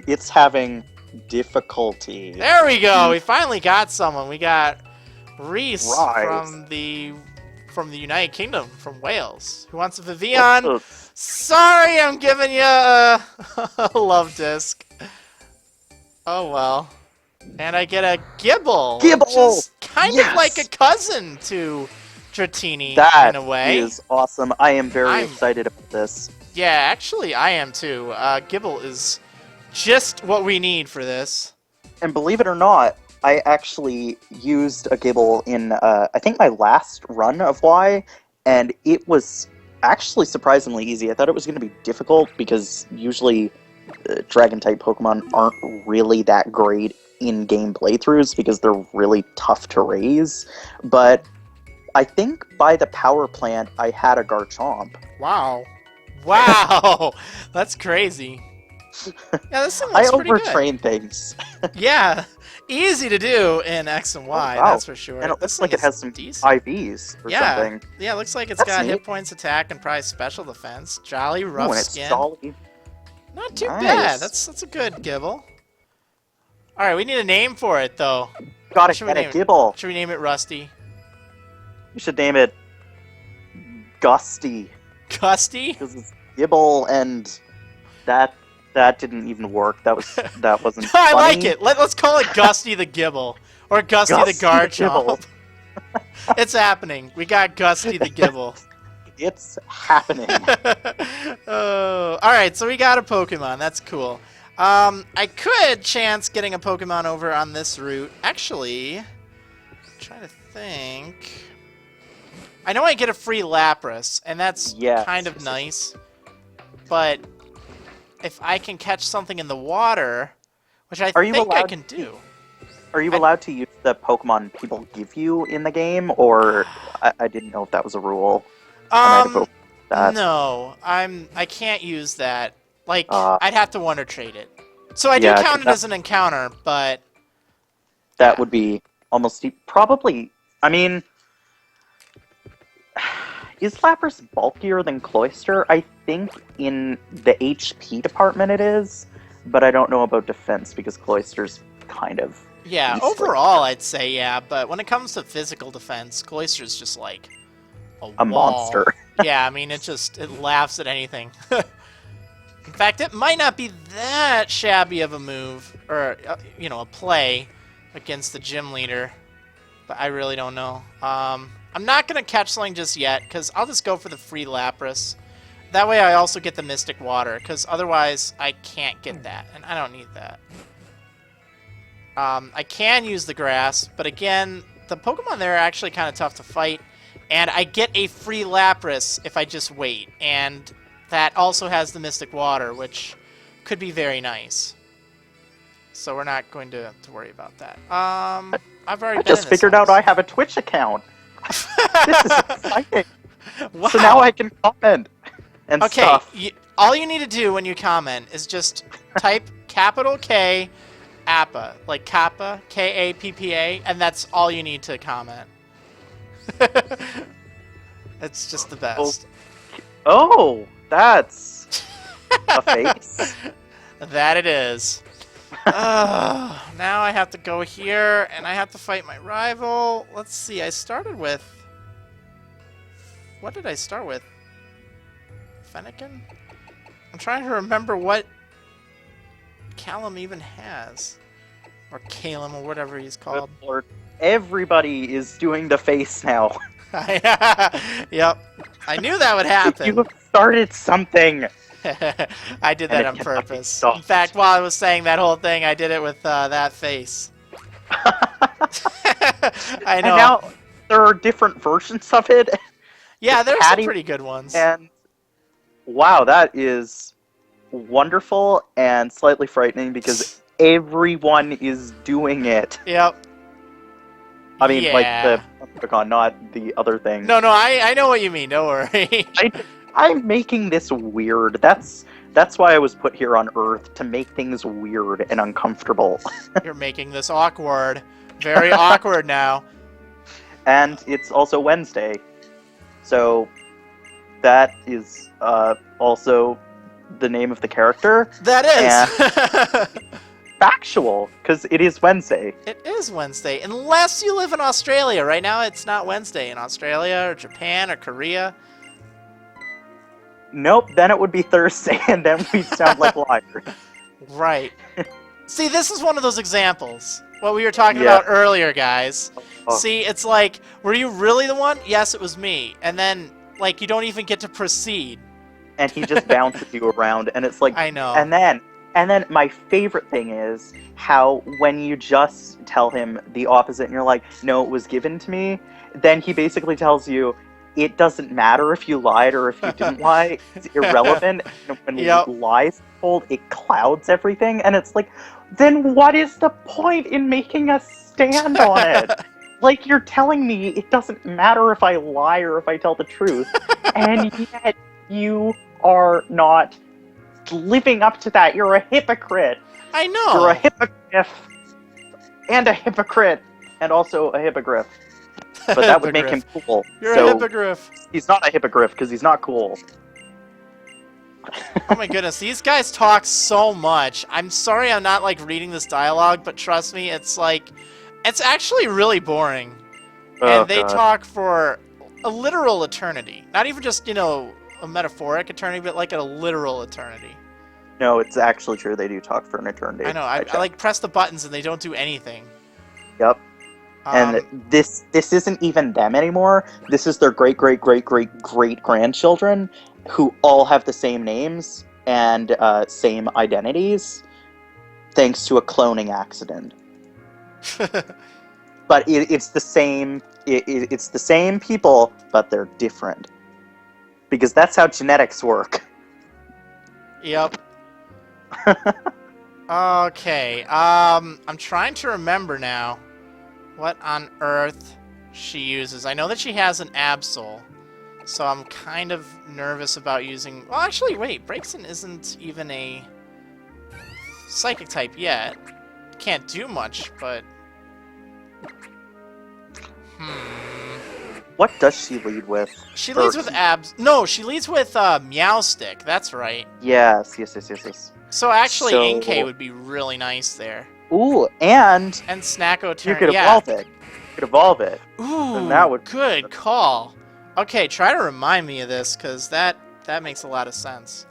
B: It's having difficulty.
A: There we go. We finally got someone. We got Reese
B: Rise.
A: from the United Kingdom, from Wales, who wants a Vivian.
B: Ugh.
A: Sorry, I'm giving you a love disc. Oh well. And I get a Gibble, which is kind of like a cousin to Dratini in a way.
B: That is awesome. I am very excited about this.
A: Yeah, actually, I am too. Gibble is just what we need for this.
B: And believe it or not, I actually used a Gibble in, I think, my last run of Y, and it was actually surprisingly easy. I thought it was going to be difficult because usually Dragon-type Pokemon aren't really that great in-game playthroughs because they're really tough to raise. But I think by the power plant, I had a Garchomp.
A: Wow. Wow! That's crazy. Yeah, this thing looks pretty good.
B: I overtrain things.
A: Yeah, easy to do in X and Y, that's for sure.
B: And it looks like it has some
A: decent.
B: IVs or something.
A: Yeah, it looks like it's got hit points, attack, and probably special defense. Jolly, rough skin. Not too bad. That's a good Gibble. Alright, we need a name for it, though.
B: Gotta get a Gibble.
A: Should we name it Rusty?
B: You should name it Gusty.
A: Gusty?
B: Because it's Gibble, and that didn't even work. That wasn't
A: I
B: funny.
A: like it. Let's call it Gusty the Gibble. Or Gusty the Garchomp. It's happening. We got Gusty the Gibble.
B: It's happening.
A: Oh, alright, so we got a Pokemon. That's cool. I could chance getting a Pokemon over on this route. Actually, I'm trying to think. I know I get a free Lapras, and that's kind of nice. But if I can catch something in the water, which I think I can do.
B: Are you allowed to use the Pokemon people give you in the game, or I didn't know if that was a rule?
A: No, I can't use that. Like, I'd have to Wonder Trade it. So I do count it as an encounter, but
B: that would be almost probably. I mean, is Lapras bulkier than Cloyster? I think in the HP department it is, but I don't know about defense because Cloyster's kind of.
A: Yeah, overall I'd say yeah, but when it comes to physical defense, Cloyster's just like a
B: monster.
A: Yeah, I mean, it laughs at anything. In fact, it might not be that shabby of a move, or, a play against the gym leader, but I really don't know. I'm not going to catch something just yet, because I'll just go for the free Lapras. That way I also get the Mystic Water, because otherwise I can't get that, and I don't need that. I can use the Grass, but again, the Pokemon there are actually kind of tough to fight. And I get a free Lapras if I just wait. And that also has the Mystic Water, which could be very nice. So we're not going to worry about that. I've already
B: just figured out I have a Twitch account. This is exciting.
A: Wow.
B: So now I can comment and stuff.
A: All you need to do when you comment is just type capital K, Appa, like Kappa, K-A-P-P-A, and that's all you need to comment. It's just the best.
B: Oh, that's a face.
A: That it is. Now I have to go here, and I have to fight my rival. Let's see, I started with... What did I start with? Fennekin? I'm trying to remember what Callum even has. Or Calum, or whatever he's called.
B: Good Lord. Everybody is doing the face now.
A: Yep. I knew that would happen.
B: You started something.
A: I did that on purpose. In fact, while I was saying that whole thing, I did it with that face. I know.
B: And now there are different versions of it.
A: Yeah, there's some pretty good ones.
B: And wow, that is wonderful and slightly frightening because everyone is doing it.
A: Yep.
B: I mean, like the Pokemon, not the other thing.
A: No, I know what you mean. Don't worry.
B: I'm making this weird. That's why I was put here on Earth, to make things weird and uncomfortable.
A: You're making this awkward. Very awkward now.
B: And it's also Wednesday. So that is also the name of the character.
A: That is!
B: Factual, because it is Wednesday.
A: It is Wednesday, unless you live in Australia. Right now, it's not Wednesday in Australia, or Japan, or Korea.
B: Nope, then it would be Thursday, and then we'd sound like liars.
A: Right. See, this is one of those examples. What we were talking
B: Yeah.
A: about earlier, guys.
B: Oh.
A: See, it's like, were you really the one? Yes, it was me. And then, like, you don't even get to proceed.
B: And he just bounces you around, and it's like...
A: I know.
B: And then my favorite thing is how when you just tell him the opposite, and you're like, no, it was given to me, then he basically tells you, it doesn't matter if you lied or if you didn't lie. It's irrelevant. And when lies are told, it clouds everything. And it's like, then what is the point in making us stand on it? Like, you're telling me it doesn't matter if I lie or if I tell the truth. And yet you are not living up to that. You're a hypocrite.
A: I know.
B: You're a hippogriff. And a hypocrite. And also a hippogriff. But that would make him cool.
A: You're a hippogriff.
B: He's not a hippogriff because he's not cool.
A: Oh my goodness, these guys talk so much. I'm sorry I'm not, like, reading this dialogue, but trust me, it's like... It's actually really boring.
B: Oh,
A: And they
B: God.
A: talk for a literal eternity. Not even just, you know, a metaphoric eternity, but like a literal eternity.
B: No, it's actually true. They do talk for an eternity.
A: I know, I like press the buttons and they don't do anything.
B: Yep. And this isn't even them anymore. This is their great-great-great-great-great-grandchildren who all have the same names and same identities thanks to a cloning accident. But it's the same. It's the same people, but they're different. Because that's how genetics work.
A: Yep. Okay. I'm trying to remember now what on earth she uses. I know that she has an Absol, so I'm kind of nervous about using... Well, actually, wait. Braixen isn't even a psychic type yet. Can't do much, but...
B: What does she lead with?
A: She leads with Abs... No, she leads with Meowstick. That's right.
B: Yes.
A: So actually,
B: So-
A: Inkay would be really nice there.
B: Ooh, and
A: And Snacko turn...
B: you could
A: yeah.
B: evolve it. You could evolve it.
A: Ooh,
B: And that would-
A: good call. Okay, try to remind me of this, because that makes a lot of sense.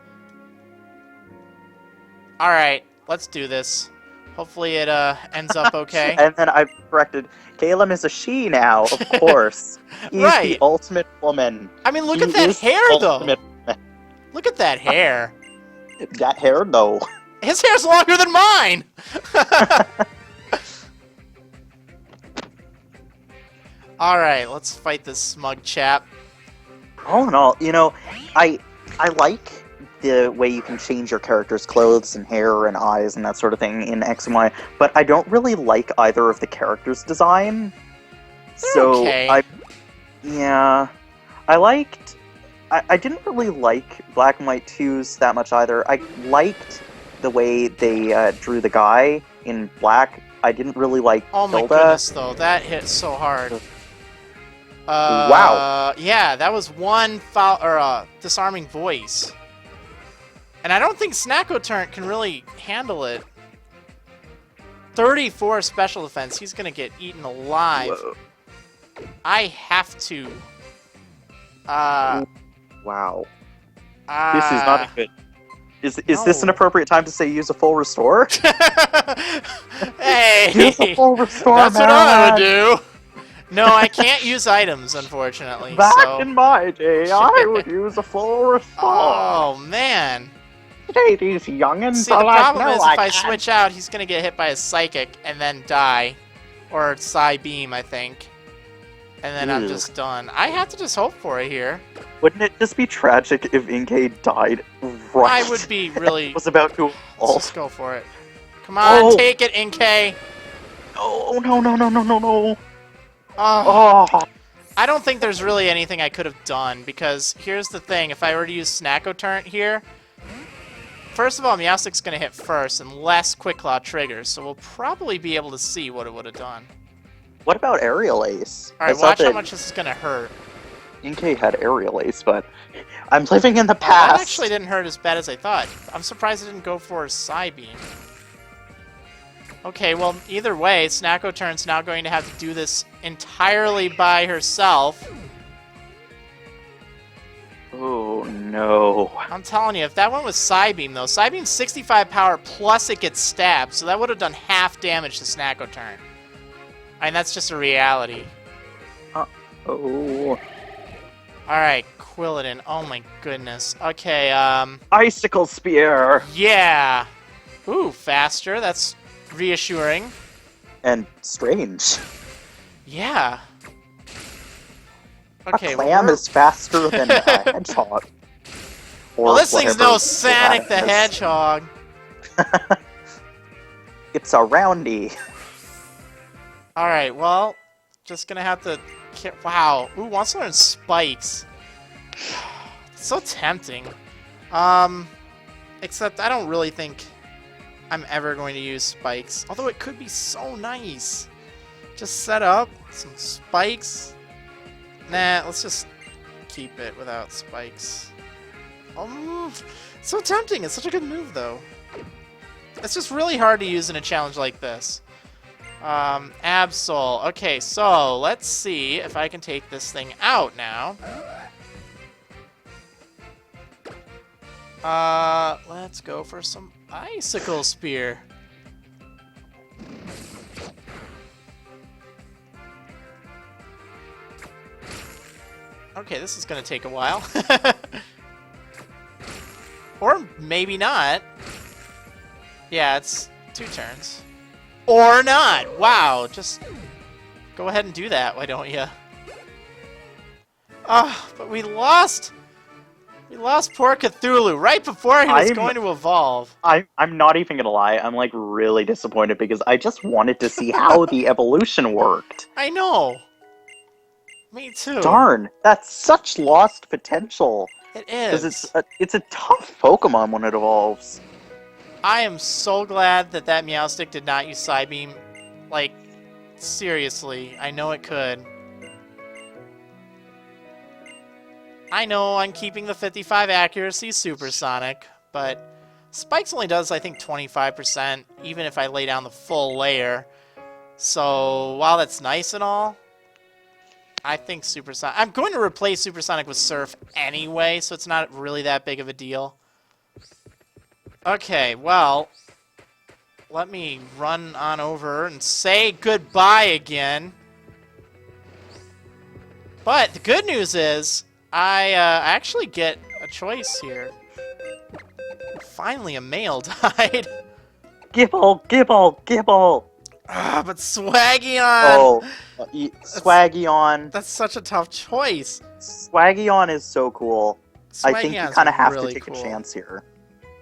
A: Alright, let's do this. Hopefully it ends up okay.
B: And then I've corrected. Caleb is a she now, of course. He's
A: Right.
B: the ultimate woman.
A: I mean, look
B: He
A: at that
B: is
A: hair,
B: the
A: though.
B: ultimate woman.
A: Look at that hair.
B: That hair, though.
A: His hair's longer than mine! Alright, let's fight this smug chap.
B: All in all, you know, I like the way you can change your character's clothes and hair and eyes and that sort of thing in X and Y, but I don't really like either of the characters' design. So
A: okay.
B: I didn't really like Black and White 2's that much either. I liked the way they drew the guy in black. I didn't really like
A: Oh my
B: Hilda.
A: goodness, though. That hit so hard.
B: Wow.
A: Yeah, that was one foul or disarming voice. And I don't think Snacko Turnt can really handle it. 34 special defense. He's gonna get eaten alive.
B: Whoa.
A: I have to.
B: Wow. This is not good. Is
A: No.
B: this an appropriate time to say use a full restore?
A: Hey!
B: Use a full restore,
A: That's what I would
B: man!
A: do! No, I can't use items, unfortunately.
B: Back
A: so...
B: in my day, I would use a full restore.
A: Oh, man.
B: Today, these youngins
A: See, the
B: are like,
A: problem
B: no,
A: is
B: I
A: if I
B: can't.
A: switch out, he's gonna get hit by a Psychic and then die. Or Psy Beam, I think. And then I'm
B: Ew.
A: just done. I have to just hope for it here.
B: Wouldn't it just be tragic if Inkay died right?
A: I would be really...
B: was about to
A: Let's
B: evolve.
A: just go for it. Come on,
B: Oh.
A: take it, Inkay!
B: Oh, no.
A: Oh.
B: Oh.
A: I don't think there's really anything I could have done, because here's the thing. If I were to use Snacko Turnt here, first of all, Meowstick's going to hit first, unless Quick Claw triggers, so we'll probably be able to see what it would have done.
B: What about Aerial Ace?
A: Alright,
B: I thought
A: watch how
B: that-
A: much this is going to hurt.
B: Inkay had Aerial Ace, but I'm living in the
A: Oh,
B: past.
A: that actually didn't hurt as bad as I thought. I'm surprised it didn't go for a Psybeam. Okay, well, either way, Snackoturn's now going to have to do this entirely by herself.
B: Oh, no.
A: I'm telling you, if that one was Psybeam, though, Psybeam's 65 power plus it gets stabbed, so that would have done half damage to Snackoturn. I mean, that's just a reality.
B: Oh.
A: Alright, Quilladin. Oh my goodness. Okay,
B: Icicle Spear!
A: yeah! Ooh, faster. That's reassuring.
B: And strange.
A: Yeah. Okay,
B: a clam is faster than a hedgehog. Or
A: well, this thing's no
B: whatever
A: Sonic the
B: that is.
A: Hedgehog.
B: It's a roundy.
A: Alright, well, just gonna have to... Wow. Ooh, wants to learn Spikes. It's so tempting. Except I don't really think I'm ever going to use Spikes. Although it could be so nice. Just set up some Spikes. Nah, let's just keep it without Spikes. So tempting. It's such a good move, though. It's just really hard to use in a challenge like this. Absol. Okay, so let's see if I can take this thing out now. Let's go for some Icicle Spear. Okay, this is gonna take a while. Or maybe not. Yeah, it's 2 turns. Or not! Wow, just go ahead and do that, why don't you? Ah, but we lost! We lost poor Cthulhu right before he was going to evolve.
B: I'm not even gonna lie, I'm like really disappointed because I just wanted to see how the evolution worked.
A: I know! Me too.
B: Darn, that's such lost potential.
A: It is.
B: Because it's a tough Pokemon when it evolves.
A: I am so glad that that Meowstic did not use Psybeam. Like, seriously, I know it could. I know I'm keeping the 55 accuracy supersonic, but Spikes only does, I think, 25%, even if I lay down the full layer. So, while that's nice and all, I think Supersonic... I'm going to replace Supersonic with Surf anyway, so it's not really that big of a deal. Okay, well, let me run on over and say goodbye again. But the good news is, I actually get a choice here. Finally, a male died.
B: Gibble, Gibble, Gibble!
A: Ah, but Swaggion!
B: Oh, Swaggion.
A: That's such a tough choice.
B: Swaggion is so cool. I think you
A: Swaggion's
B: kind of have
A: really
B: to take
A: cool.
B: a chance here.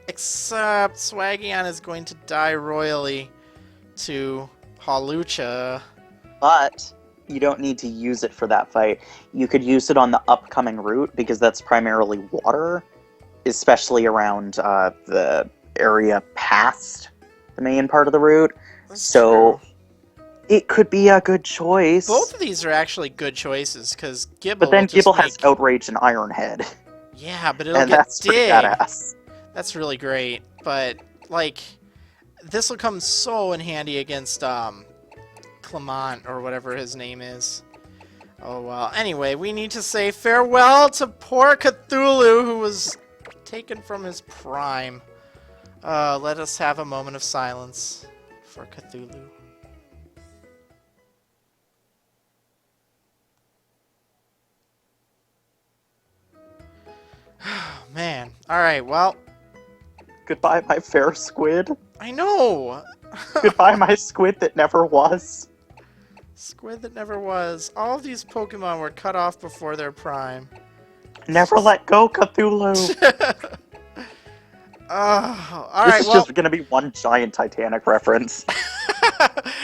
A: Except Swaggion is going to die royally to Hawlucha.
B: But you don't need to use it for that fight. You could use it on the upcoming route because that's primarily water, especially around the area past the main part of the route.
A: That's
B: so
A: true.
B: It could be a good choice.
A: Both of these are actually good choices because Gibble.
B: But then
A: will just
B: Gibble has
A: make...
B: Outrage and Iron Head.
A: Yeah, but it'll
B: and
A: get
B: that's pretty
A: dig.
B: badass.
A: That's really great, but like this will come so in handy against Clement or whatever his name is. Oh well. Anyway, we need to say farewell to poor Cthulhu who was taken from his prime. Let us have a moment of silence for Cthulhu. Man. Alright, well.
B: Goodbye, my fair squid.
A: I know!
B: Goodbye, my squid that never was.
A: Squid that never was. All of these Pokemon were cut off before their prime.
B: Never let go, Cthulhu.
A: Alright,
B: This is just gonna be one giant Titanic reference.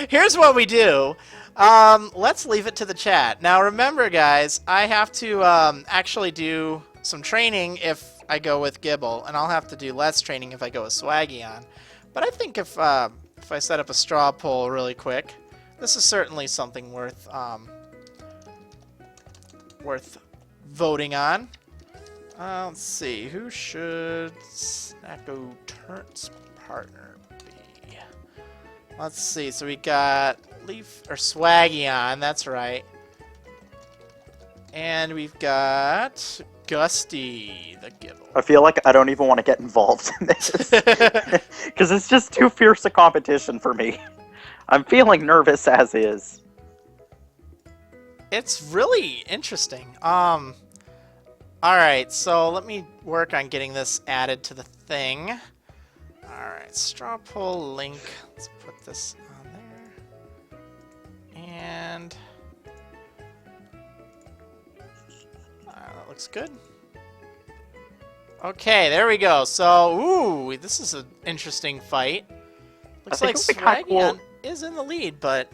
A: Here's what we do. Let's leave it to the chat. Now remember, guys, I have to actually do some training if I go with Gibble, and I'll have to do less training if I go with Swaggion. But I think if I set up a straw poll really quick, this is certainly something worth voting on. Let's see. Who should Snacko Turnt's partner be? Let's see. So we got Leaf or Swaggy on. That's right. And we've got Gusty the Gibble.
B: I feel like I don't even want to get involved in this. Because it's just too fierce a competition for me. I'm feeling nervous as is.
A: It's really interesting. Alright, so let me work on getting this added to the thing. Alright, straw poll link. Let's put this on there. And that looks good. Okay, there we go. So, ooh, this is an interesting fight. Looks like Swaggy is in the lead, but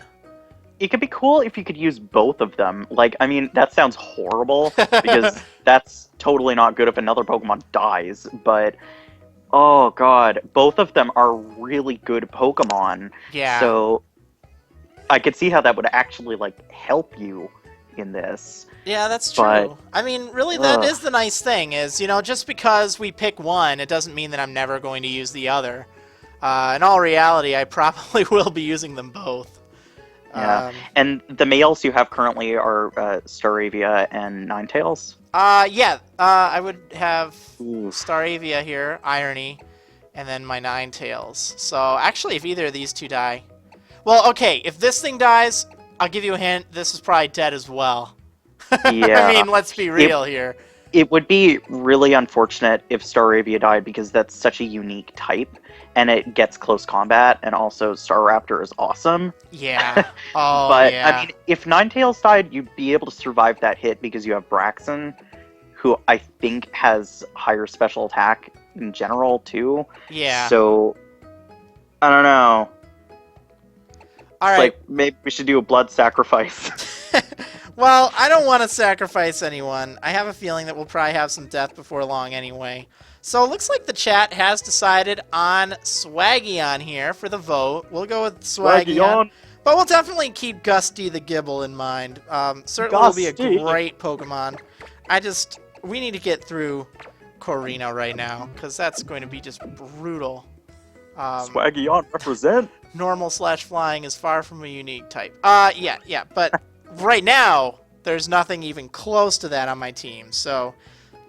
B: it could be cool if you could use both of them. Like, I mean, that sounds horrible, because that's totally not good if another Pokemon dies, but oh god, both of them are really good Pokemon.
A: Yeah.
B: So I could see how that would actually, like, help you in this.
A: Yeah, that's true.
B: But,
A: I mean, really, that is the nice thing, is, you know, just because we pick one, it doesn't mean that I'm never going to use the other. In all reality, I probably will be using them both.
B: Yeah, and the males you have currently are Staravia and Ninetales?
A: Yeah, I would have Staravia here, Irony, and then my Ninetales. So, actually, if either of these two die... Well, okay, if this thing dies, I'll give you a hint, this is probably dead as well.
B: Yeah.
A: I mean, let's be real here.
B: It would be really unfortunate if Staravia died, because that's such a unique type, and it gets close combat, and also Staraptor is awesome.
A: Yeah. Oh,
B: but,
A: yeah.
B: I mean, if Ninetales died, you'd be able to survive that hit because you have Braxton, who I think has higher special attack in general, too.
A: Yeah.
B: So, I don't know.
A: All right.
B: Like, maybe we should do a blood sacrifice.
A: Well, I don't want to sacrifice anyone. I have a feeling that we'll probably have some death before long anyway. So it looks like the chat has decided on Swaggy on here for the vote. We'll go with Swaggy on. But we'll definitely keep Gusty the Gibble in mind. Certainly will be a great Pokemon. We need to get through Korrina right now, because that's going to be just brutal.
B: Swaggy on, represent.
A: Normal/flying is far from a unique type. Yeah, but right now, there's nothing even close to that on my team, so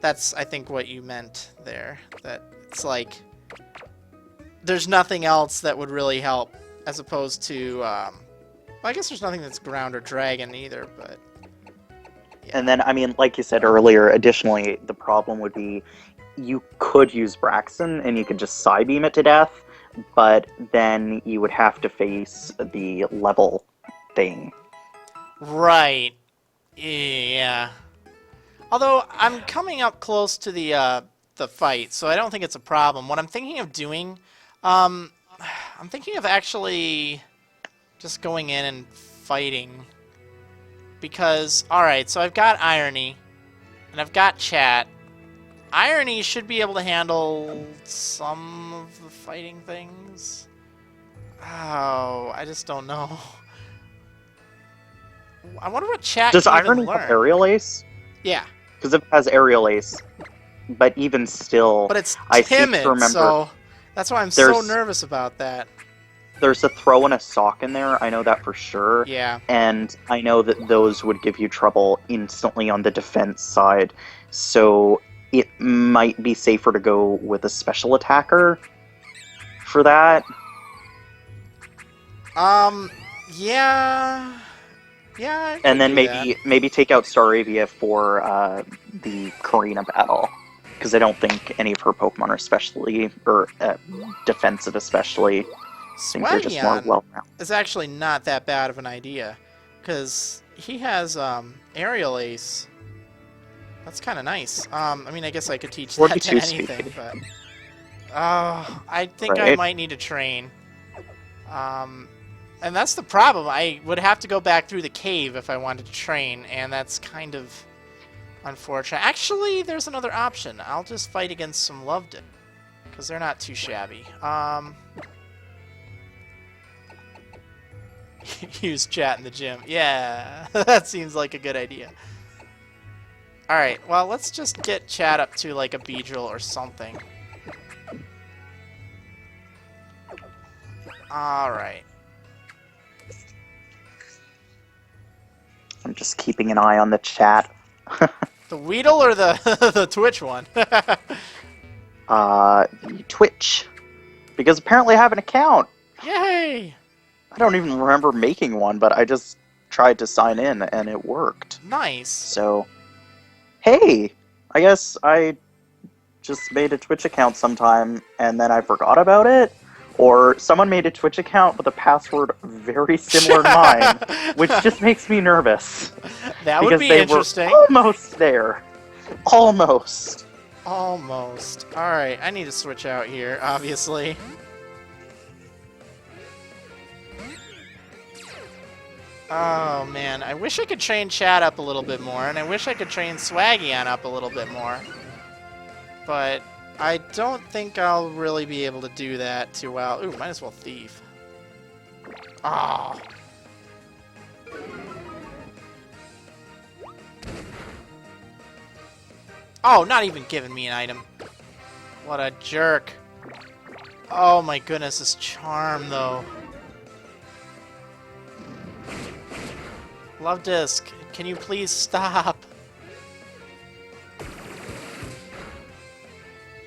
A: that's, I think, what you meant there. That it's like, there's nothing else that would really help, as opposed to, well, I guess there's nothing that's ground or dragon either, but... Yeah.
B: And then, I mean, like you said earlier, additionally, the problem would be, you could use Braxton, and you could just Psybeam it to death, but then you would have to face the level thing.
A: Right. Yeah. Although I'm coming up close to the fight, so I don't think it's a problem. What I'm thinking of doing, I'm thinking of actually just going in and fighting. Because, alright, so I've got Irony, and I've got Chat. Irony should be able to handle some of the fighting things. Oh, I just don't know. I wonder what Chat
B: Does
A: can even
B: Irony
A: learn.
B: have Aerial Ace?
A: Yeah.
B: Because it has Aerial Ace. But even still,
A: But it's
B: I seem
A: timid,
B: to remember
A: so that's why I'm so nervous about that.
B: There's a throw and a sock in there, I know that for sure.
A: Yeah.
B: And I know that those would give you trouble instantly on the defense side. So it might be safer to go with a special attacker for that.
A: Yeah. Yeah.
B: And then maybe take out Staravia for the Karina battle. Because I don't think any of her Pokemon are especially, or defensive especially. I think they're just more well-rounded.
A: It's actually not that bad of an idea. Because he has Aerial Ace. That's kind of nice. I mean, I guess I could teach that to anything, but... I think I might need to train. And that's the problem. I would have to go back through the cave if I wanted to train, and that's kind of unfortunate. Actually, there's another option. I'll just fight against some Lovedon, because they're not too shabby. Use Chat in the gym. Yeah, that seems like a good idea. Alright, well, let's just get Chad up to, like, a Beedrill or something. Alright.
B: I'm just keeping an eye on the chat.
A: The Weedle or the the Twitch one?
B: Twitch. Because apparently I have an account.
A: Yay!
B: I don't even remember making one, but I just tried to sign in and it worked.
A: Nice.
B: So, hey, I guess I just made a Twitch account sometime and then I forgot about it. Or someone made a Twitch account with a password very similar to mine, which just makes me nervous.
A: That would be interesting.
B: Were almost there. Almost.
A: Almost. Alright, I need to switch out here, obviously. Oh man, I wish I could train Chad up a little bit more, and I wish I could train Swaggion up a little bit more. But I don't think I'll really be able to do that too well. Ooh, might as well Thief. Ah. Oh, not even giving me an item. What a jerk. Oh my goodness, this charm though. Love Disc, can you please stop?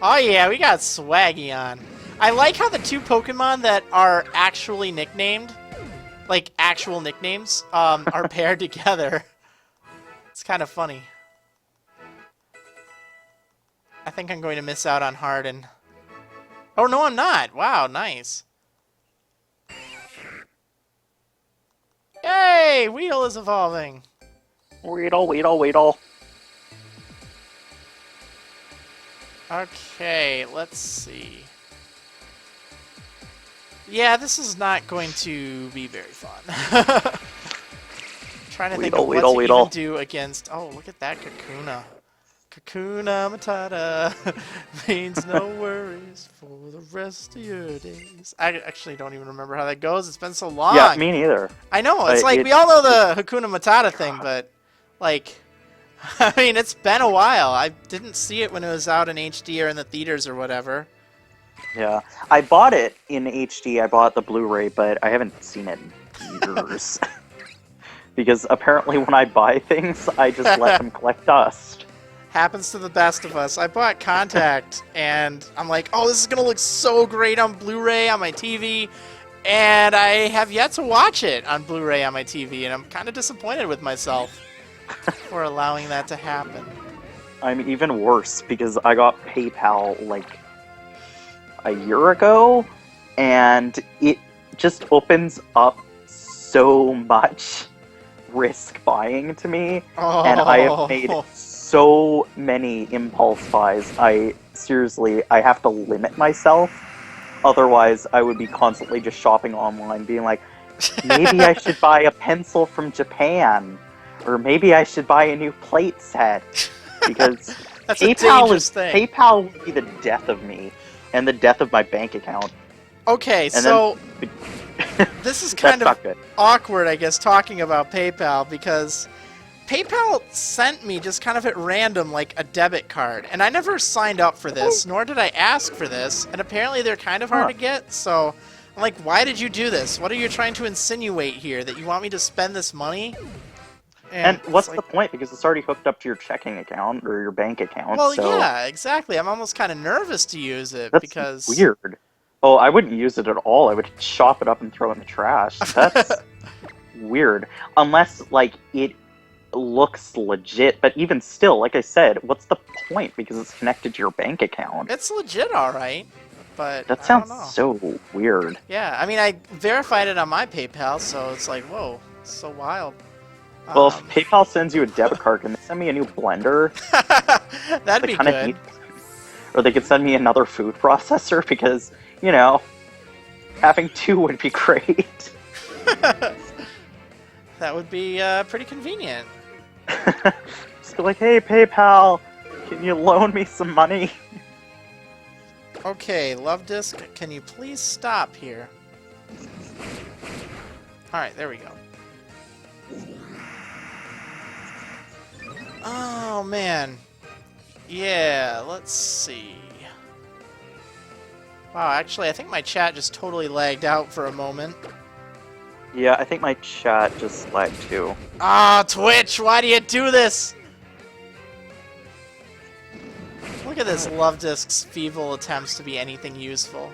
A: Oh yeah, we got Swaggion. I like how the two Pokemon that are actually nicknamed, like actual nicknames, are paired together. It's kind of funny. I think I'm going to miss out on Harden. Oh no, I'm not. Wow, nice. Yay! Weedle is evolving.
B: Weedle, Weedle, Weedle.
A: Okay, let's see. Yeah, this is not going to be very fun. Trying to think of what to even do against... Oh, look at that Kakuna. Kakuna Matata means no worries for the rest of your days. I actually don't even remember how that goes. It's been so long.
B: Yeah, me neither.
A: I know. It's like, we all know the Hakuna Matata thing, but, like... I mean, it's been a while. I didn't see it when it was out in HD or in the theaters or whatever.
B: Yeah. I bought it in HD. I bought the Blu-ray, but I haven't seen it in years. Because apparently when I buy things, I just let them collect dust.
A: Happens to the best of us. I bought Contact, and I'm like, oh, this is going to look so great on Blu-ray on my TV. And I have yet to watch it on Blu-ray on my TV, and I'm kind of disappointed with myself for allowing that to happen.
B: I'm even worse because I got PayPal like a year ago, and it just opens up so much risk buying to me, and I have made so many impulse buys. I have to limit myself, otherwise I would be constantly just shopping online, being like, maybe I should buy a pencil from Japan. Or maybe I should buy a new plate set, because PayPal would be the death of me, and the death of my bank account.
A: Okay, and so this is kind of awkward, I guess, talking about PayPal, because PayPal sent me just kind of at random, like, a debit card, and I never signed up for this, nor did I ask for this, and apparently they're kind of hard to get, so I'm like, why did you do this? What are you trying to insinuate here? That you want me to spend this money?
B: And what's the point? Because it's already hooked up to your checking account or your bank account.
A: Well,
B: so...
A: yeah, exactly. I'm almost kind of nervous to use it.
B: That's
A: because...
B: weird. Oh, I wouldn't use it at all. I would chop it up and throw it in the trash. That's weird. Unless, like, it looks legit. But even still, like I said, what's the point? Because it's connected to your bank account.
A: It's legit, all right. But
B: that sounds so weird.
A: Yeah, I mean, I verified it on my PayPal, so it's like, whoa, it's so wild.
B: Well, if PayPal sends you a debit card, can they send me a new blender?
A: That'd be good.
B: Or they could send me another food processor, because, you know, having two would be great.
A: That would be pretty convenient.
B: Just be like, hey, PayPal, can you loan me some money?
A: Okay, Love Disc, can you please stop here? Alright, there we go. Oh, man. Yeah, let's see. Wow, actually, I think my chat just totally lagged out for a moment.
B: Yeah, I think my chat just lagged too.
A: Ah, Twitch, why do you do this? Look at this Love Disc's feeble attempts to be anything useful.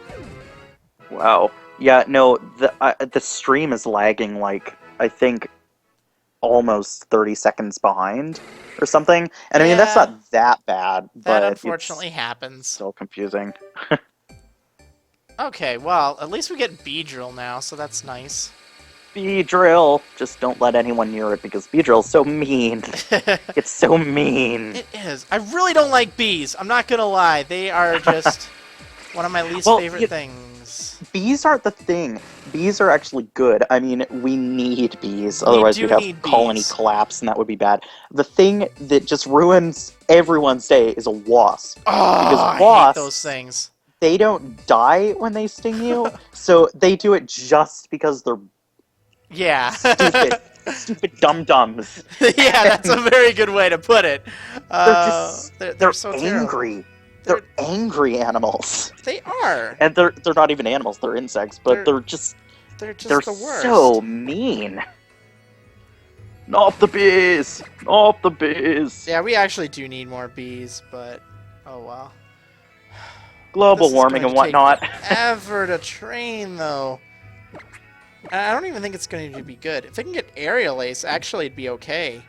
B: Wow. Yeah, no, the stream is lagging, like, I think, almost 30 seconds behind or something. And I mean, that's not that bad, but
A: that unfortunately
B: it's
A: happens.
B: still confusing.
A: Okay, well, at least we get Beedrill now, so that's nice.
B: Beedrill! Just don't let anyone near it, because Beedrill's so mean. It's so mean.
A: It is. I really don't like bees. I'm not gonna lie. They are just one of my least favorite things.
B: Bees aren't the thing. Bees are actually good. I mean, we need bees. Otherwise we'd have colony collapse, and that would be bad. The thing that just ruins everyone's day is a wasp.
A: Oh,
B: because
A: I hate those things.
B: They don't die when they sting you, so they do it just because they're stupid dum-dums.
A: Yeah, that's a very good way to put it.
B: They're
A: so
B: angry. They're angry animals.
A: They are.
B: And they're not even animals, they're insects, but they're just
A: the worst.
B: So mean. Not the bees! Not the bees!
A: Yeah, we actually do need more bees, but oh well.
B: Global warming and whatnot.
A: Ever to train though. I don't even think it's going to be good. If I can get Aerial Ace, actually it'd be okay.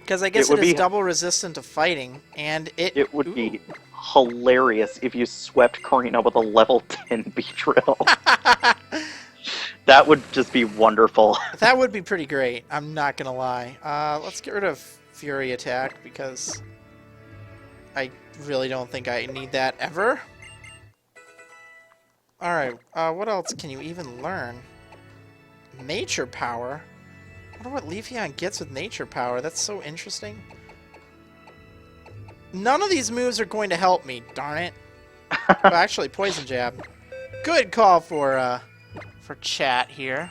A: Because I guess it is double resistant to fighting, and it would
B: be hilarious if you swept Korrina with a level 10 Beedrill. That would just be wonderful.
A: That would be pretty great, I'm not gonna lie. Let's get rid of Fury Attack, because I really don't think I need that ever. Alright, what else can you even learn? Nature Power? I wonder what Leafeon gets with Nature Power. That's so interesting. None of these moves are going to help me, darn it. Well, actually, Poison Jab. Good call for chat here.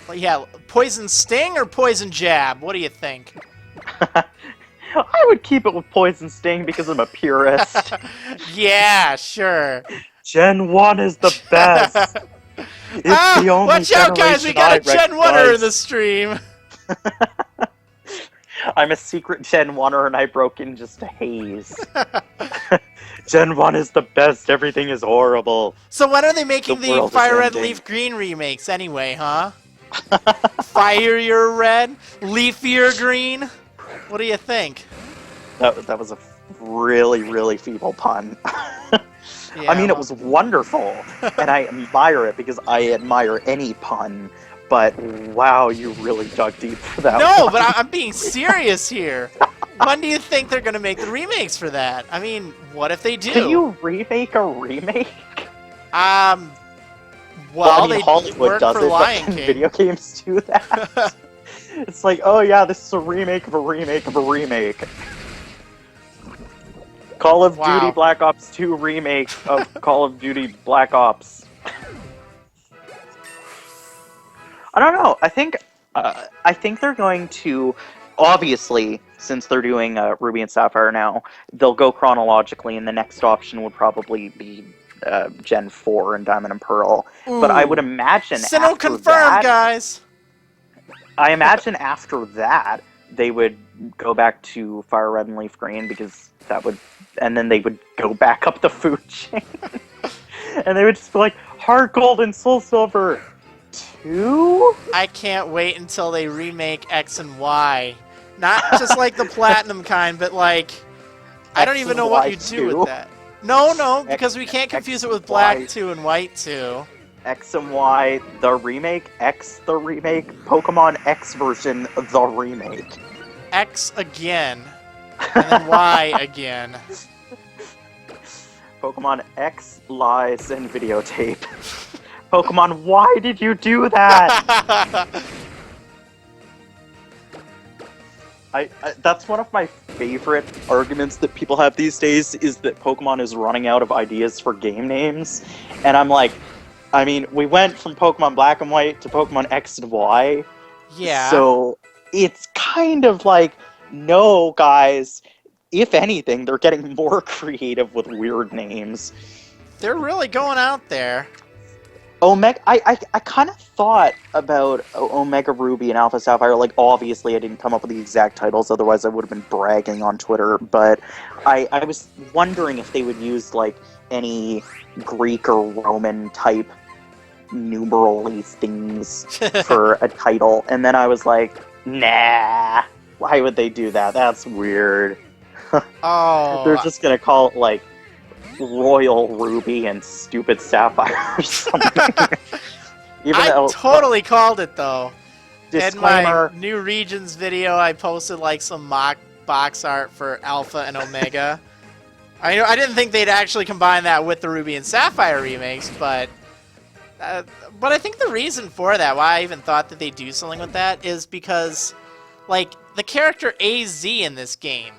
A: Well, yeah, Poison Sting or Poison Jab? What do you think?
B: I would keep it with Poison Sting because I'm a purist.
A: Yeah, sure.
B: Gen 1 is the best. It's the only
A: watch out, guys! We got a Gen 1er in the stream.
B: I'm a secret Gen 1er and I broke in just a haze. Gen 1 is the best. Everything is horrible.
A: So when are they making the Fire Red Leaf Green remakes anyway, huh? Fire Red, Leafier Green. What do you think?
B: That was a really, really feeble pun.
A: Yeah,
B: I mean, it was wonderful, and I admire it because I admire any pun, but wow, you really dug deep for that one.
A: But I'm being serious here. When do you think they're going to make the remakes for that? I mean, what if they do?
B: Can you remake a remake?
A: Well,
B: I mean, Hollywood does it, but video games do that. It's like, oh yeah, this is a remake of a remake of a remake. Call of Duty Black Ops 2 remake of Call of Duty Black Ops. I don't know. I think they're going to, obviously, since they're doing Ruby and Sapphire now, they'll go chronologically, and the next option would probably be Gen 4 and Diamond and Pearl. Ooh. But I would imagine
A: Sinnoh confirmed, guys!
B: I imagine after that, they would go back to Fire Red and Leaf Green, because that would... And then they would go back up the food chain. And they would just be like, Heart Gold and Soul Silver 2?
A: I can't wait until they remake X and Y. Not just like the Platinum kind, but like... I don't even know what you do with that. No, because we can't confuse it with Black 2 and White 2.
B: X and Y, the remake, X the remake, Pokemon X version, the remake.
A: X again, and then Y again.
B: Pokemon X lies and videotape. Pokemon, why did you do that? That's one of my favorite arguments that people have these days, is that Pokemon is running out of ideas for game names. And I'm like, I mean, we went from Pokemon Black and White to Pokemon X and Y,
A: Yeah.
B: So it's kind of like, no, guys. If anything, they're getting more creative with weird names.
A: They're really going out there.
B: Omega, I kind of thought about Omega Ruby and Alpha Sapphire. Like, obviously, I didn't come up with the exact titles, otherwise, I would have been bragging on Twitter. But I was wondering if they would use, like, any Greek or Roman type numerally things for a title. And then I was like, nah, why would they do that? That's weird.
A: Oh.
B: They're just gonna call it, like, Royal Ruby and Stupid Sapphire or something.
A: I totally called it, though.
B: Disclaimer.
A: In my New Regions video, I posted, like, some mock box art for Alpha and Omega. I didn't think they'd actually combine that with the Ruby and Sapphire remakes, but I think the reason for that, why I even thought that they'd do something with that, is because, like, the character AZ in this game,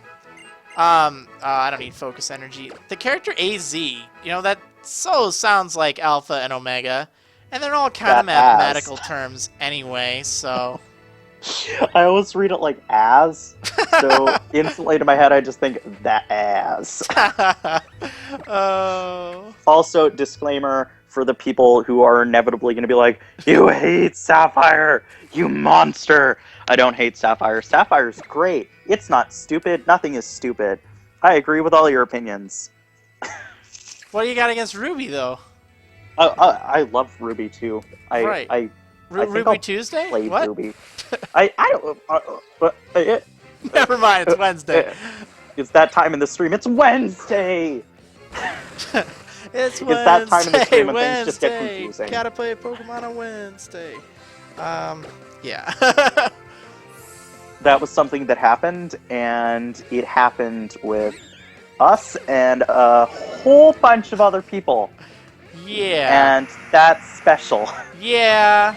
A: I don't need focus energy. The character AZ, you know, that so sounds like Alpha and Omega, and they're all kind of mathematical terms anyway, so...
B: I always read it like as, so instantly to my head I just think that as.
A: Oh.
B: Also, disclaimer for the people who are inevitably going to be like, you hate Sapphire, you monster. I don't hate Sapphire. Sapphire's great. It's not stupid. Nothing is stupid. I agree with all your opinions.
A: What do you got against Ruby, though?
B: I love Ruby, too.
A: Right. Ruby Tuesday?
B: Played
A: What?
B: Ruby. I don't...
A: Never mind, it's Wednesday.
B: It's that time in the stream. It's Wednesday!
A: It's
B: that time in the stream when
A: Wednesday.
B: things just get confusing.
A: Gotta play Pokemon on Wednesday. Yeah.
B: That was something that happened, and it happened with us and a whole bunch of other people.
A: Yeah.
B: And that's special.
A: Yeah.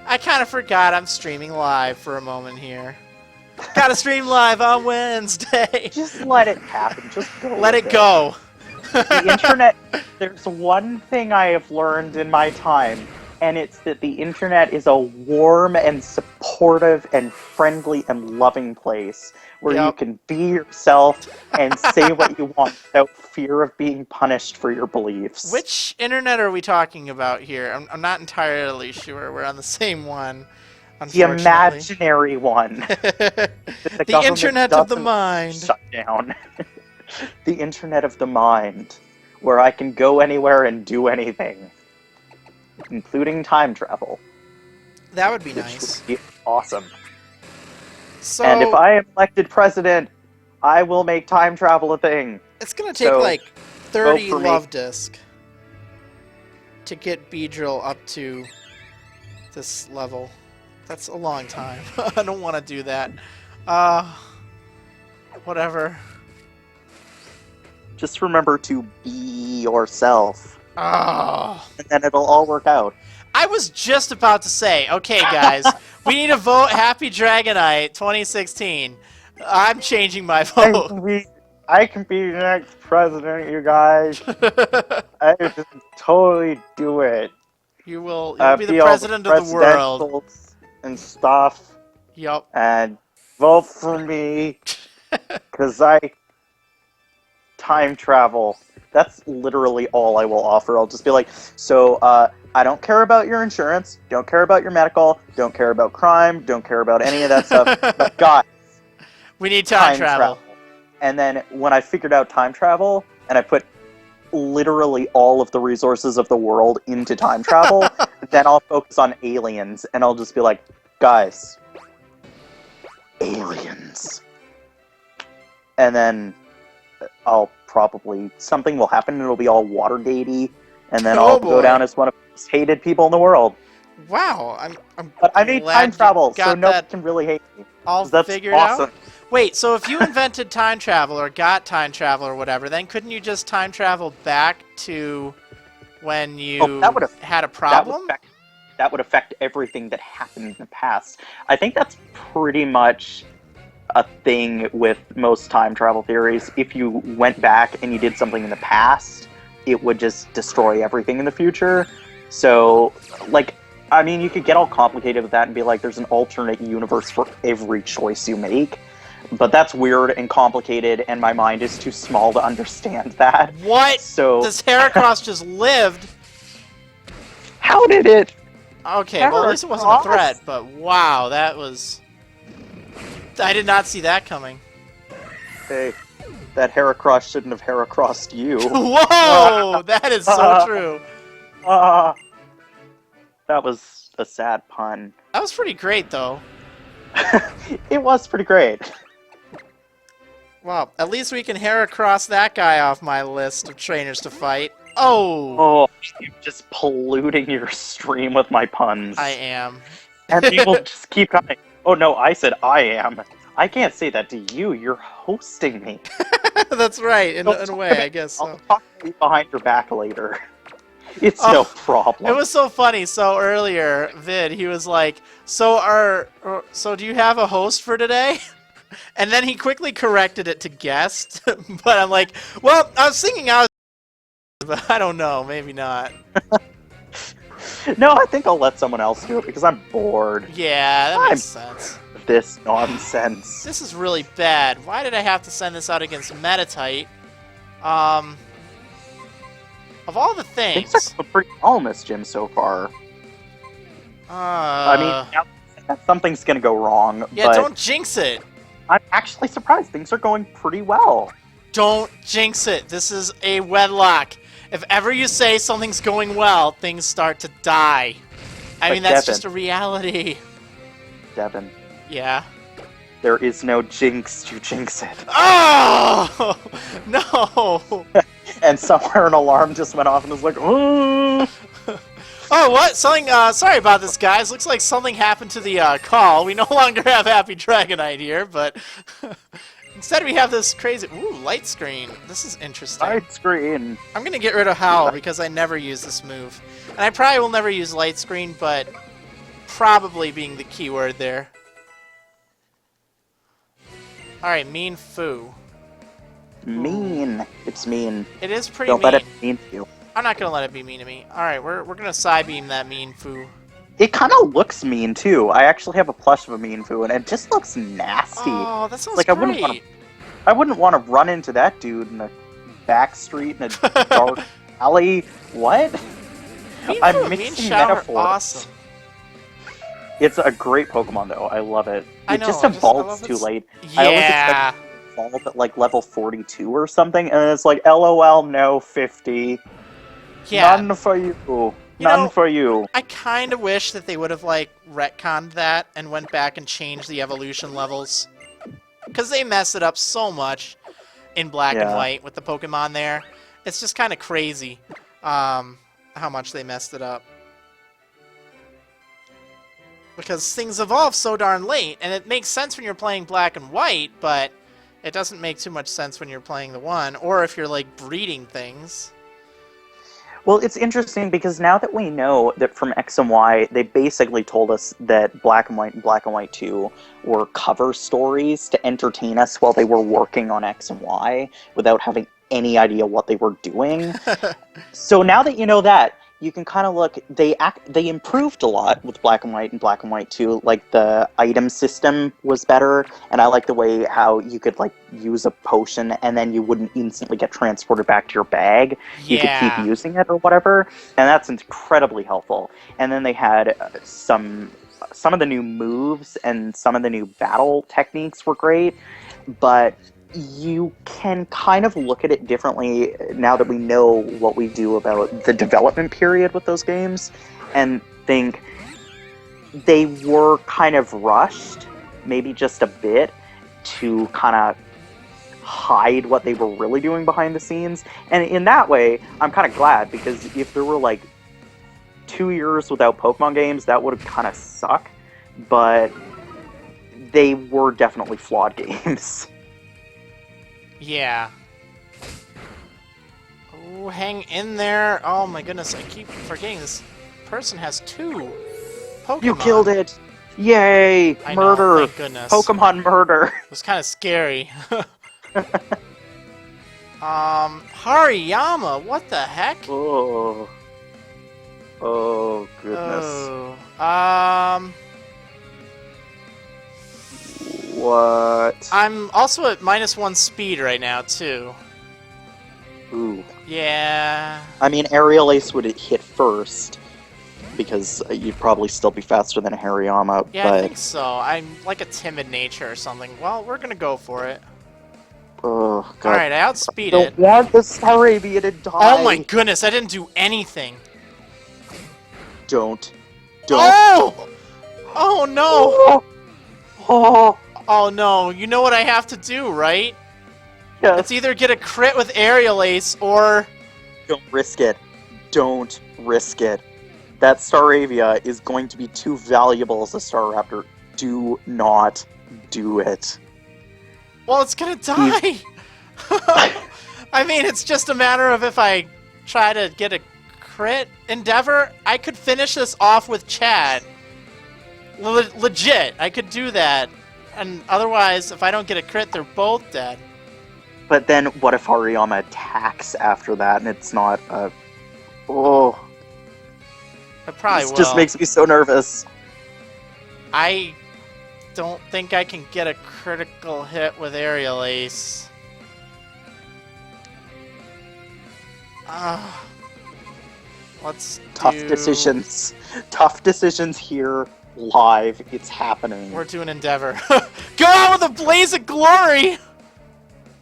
A: I kind of forgot I'm streaming live for a moment here. Gotta stream live on Wednesday.
B: Just let it happen. Just go.
A: Let it go.
B: The internet, there's one thing I have learned in my time, and it's that the internet is a warm and supportive and friendly and loving place where you can be yourself and say what you want without fear of being punished for your beliefs.
A: Which internet are we talking about here? I'm not entirely sure. We're on the same one,
B: the imaginary one.
A: The internet of the mind.
B: Shut down. The internet of the mind, where I can go anywhere and do anything, including time travel.
A: That would be nice.
B: Would be awesome.
A: So,
B: and if I am elected president, I will make time travel a thing.
A: It's gonna take like 30 love disc to get Beedrill up to this level. That's a long time. I don't want to do that. Whatever.
B: Just remember to be yourself.
A: Oh.
B: And then it'll all work out.
A: I was just about to say, okay, guys, we need to vote HappyDragonite 2016. I'm changing my vote.
B: I can be the next president, you guys. I just totally do it.
A: You'll be the president of the world.
B: And stuff.
A: Yup.
B: And vote for me. Because time travel. That's literally all I will offer. I'll just be like, so, I don't care about your insurance, don't care about your medical, don't care about crime, don't care about any of that stuff, but guys,
A: we need time travel.
B: And then when I figured out time travel, and I put literally all of the resources of the world into time travel, then I'll focus on aliens, and I'll just be like, guys, aliens. And then I'll probably, something will happen and it'll be all Watergatey, and then I'll go down as one of the most hated people in the world.
A: Wow,
B: But I made time travel, so no one can really hate me.
A: All figured out? Wait, so if you invented time travel or got time travel or whatever, then couldn't you just time travel back to when you had a problem?
B: That would affect everything that happened in the past. I think that's pretty much a thing with most time travel theories. If you went back and you did something in the past, it would just destroy everything in the future. So, like, I mean, you could get all complicated with that and be like, there's an alternate universe for every choice you make. But that's weird and complicated, and my mind is too small to understand that.
A: What?
B: So
A: This Heracross just lived.
B: how did it?
A: Okay, well, at least it wasn't a threat, but wow, that was... I did not see that coming.
B: Hey, that Heracross shouldn't have Heracrossed you.
A: Whoa! That is so true.
B: That was a sad pun.
A: That was pretty great, though.
B: It was pretty great.
A: Wow, at least we can Heracross that guy off my list of trainers to fight. Oh!
B: Oh, you're just polluting your stream with my puns.
A: I am.
B: And people just keep coming. Oh no, I said I am. I can't say that to you. You're hosting me.
A: That's right, in a way, I guess so.
B: I'll talk to you behind your back later. It's no problem.
A: It was so funny. So earlier, Vid, he was like, so do you have a host for today? And then he quickly corrected it to guest. But I'm like, well, I was thinking but I don't know, maybe not.
B: No, I think I'll let someone else do it because I'm bored.
A: Yeah, that makes sense.
B: This nonsense.
A: This is really bad. Why did I have to send this out against Metatite? Of all the things...
B: Things are pretty well in this gym so far. I mean, something's gonna go wrong.
A: Yeah,
B: but
A: don't jinx it.
B: I'm actually surprised. Things are going pretty well.
A: Don't jinx it. This is a wedlock. If ever you say something's going well, things start to die. I mean, that's just a reality.
B: Devin.
A: Yeah?
B: There is no jinx to jinx it.
A: Oh! No!
B: And somewhere an alarm just went off and was like, ooh.
A: Oh, what? Something, sorry about this, guys. Looks like something happened to the, call. We no longer have HappyDragonite here, but... Instead we have this crazy... Ooh, light screen. This is interesting.
B: Light screen.
A: I'm gonna get rid of Howl because I never use this move. And I probably will never use light screen, but... Probably being the keyword there. Alright, Mean Foo.
B: Mean. It's mean.
A: It is pretty
B: Don't
A: mean.
B: let it be mean to you.
A: I'm not gonna let it be mean to me. Alright, we're gonna Psybeam that Mean Foo.
B: It kind of looks mean, too. I actually have a plush of a Mean Foo, and it just looks nasty.
A: Oh, that sounds
B: like,
A: great.
B: I wouldn't want to run into that dude in a back street in a dark alley. What? I'm mixing metaphors.
A: Awesome.
B: It's a great Pokemon, though. I love it. It just evolves too late.
A: Yeah.
B: I always expect it to evolve at, like, level 42 or something, and it's like, LOL, no, 50.
A: Yeah.
B: None for you. None for you.
A: I kind of wish that they would have, like, retconned that and went back and changed the evolution levels. Because they mess it up so much in Black and White with the Pokemon there. It's just kind of crazy how much they messed it up. Because things evolve so darn late, and it makes sense when you're playing Black and White, but it doesn't make too much sense when you're playing the one, or if you're, like, breeding things.
B: Well, it's interesting because now that we know that from X and Y, they basically told us that Black and White and Black and White 2 were cover stories to entertain us while they were working on X and Y without having any idea what they were doing. So now that you know that, you can kind of look, they improved a lot with Black and White 2. Like, the item system was better, and I like the way how you could, like, use a potion and then you wouldn't instantly get transported back to your bag. You could keep using it or whatever, and that's incredibly helpful. And then they had some of the new moves and some of the new battle techniques were great, but you can kind of look at it differently now that we know what we do about the development period with those games, and think they were kind of rushed, maybe just a bit, to kind of hide what they were really doing behind the scenes. And in that way, I'm kind of glad, because if there were like 2 years without Pokemon games, that would have kind of sucked, but they were definitely flawed games.
A: Yeah. Oh, hang in there. Oh my goodness, I keep forgetting this person has 2 Pokemon.
B: You killed it! Yay!
A: I
B: murder!
A: know, thank goodness.
B: Pokemon murder!
A: It was kind of scary. Hariyama, what the heck?
B: Oh. Oh, goodness.
A: Oh.
B: What?
A: I'm also at -1 speed right now, too.
B: Ooh.
A: Yeah.
B: I mean, Aerial Ace would hit first, because you'd probably still be faster than a Hariyama,
A: Yeah,
B: but...
A: I think so. I'm like a timid nature or something. Well, we're gonna go for it.
B: Oh, God.
A: Alright, I
B: I
A: outspeeded.
B: don't want the Staravia to die!
A: Oh my goodness, I didn't do anything.
B: Don't.
A: Oh! Oh no!
B: Oh! Oh!
A: Oh no, you know what I have to do, right?
B: Yes.
A: It's either get a crit with Aerial Ace or...
B: Don't risk it. Don't risk it. That Staravia is going to be too valuable as a Staraptor. Do not do it.
A: Well, it's gonna die! I mean, it's just a matter of if I try to get a crit endeavor, I could finish this off with Chad. Legit, I could do that. And otherwise, if I don't get a crit, they're both dead.
B: But then, what if Hariyama attacks after that and it's not a... Oh.
A: It probably
B: This
A: will.
B: just makes me so nervous.
A: I don't think I can get a critical hit with Aerial Ace. Let's
B: Tough
A: do...
B: decisions. Tough decisions here, live. It's happening.
A: We're doing Endeavor. Go out with a blaze of glory!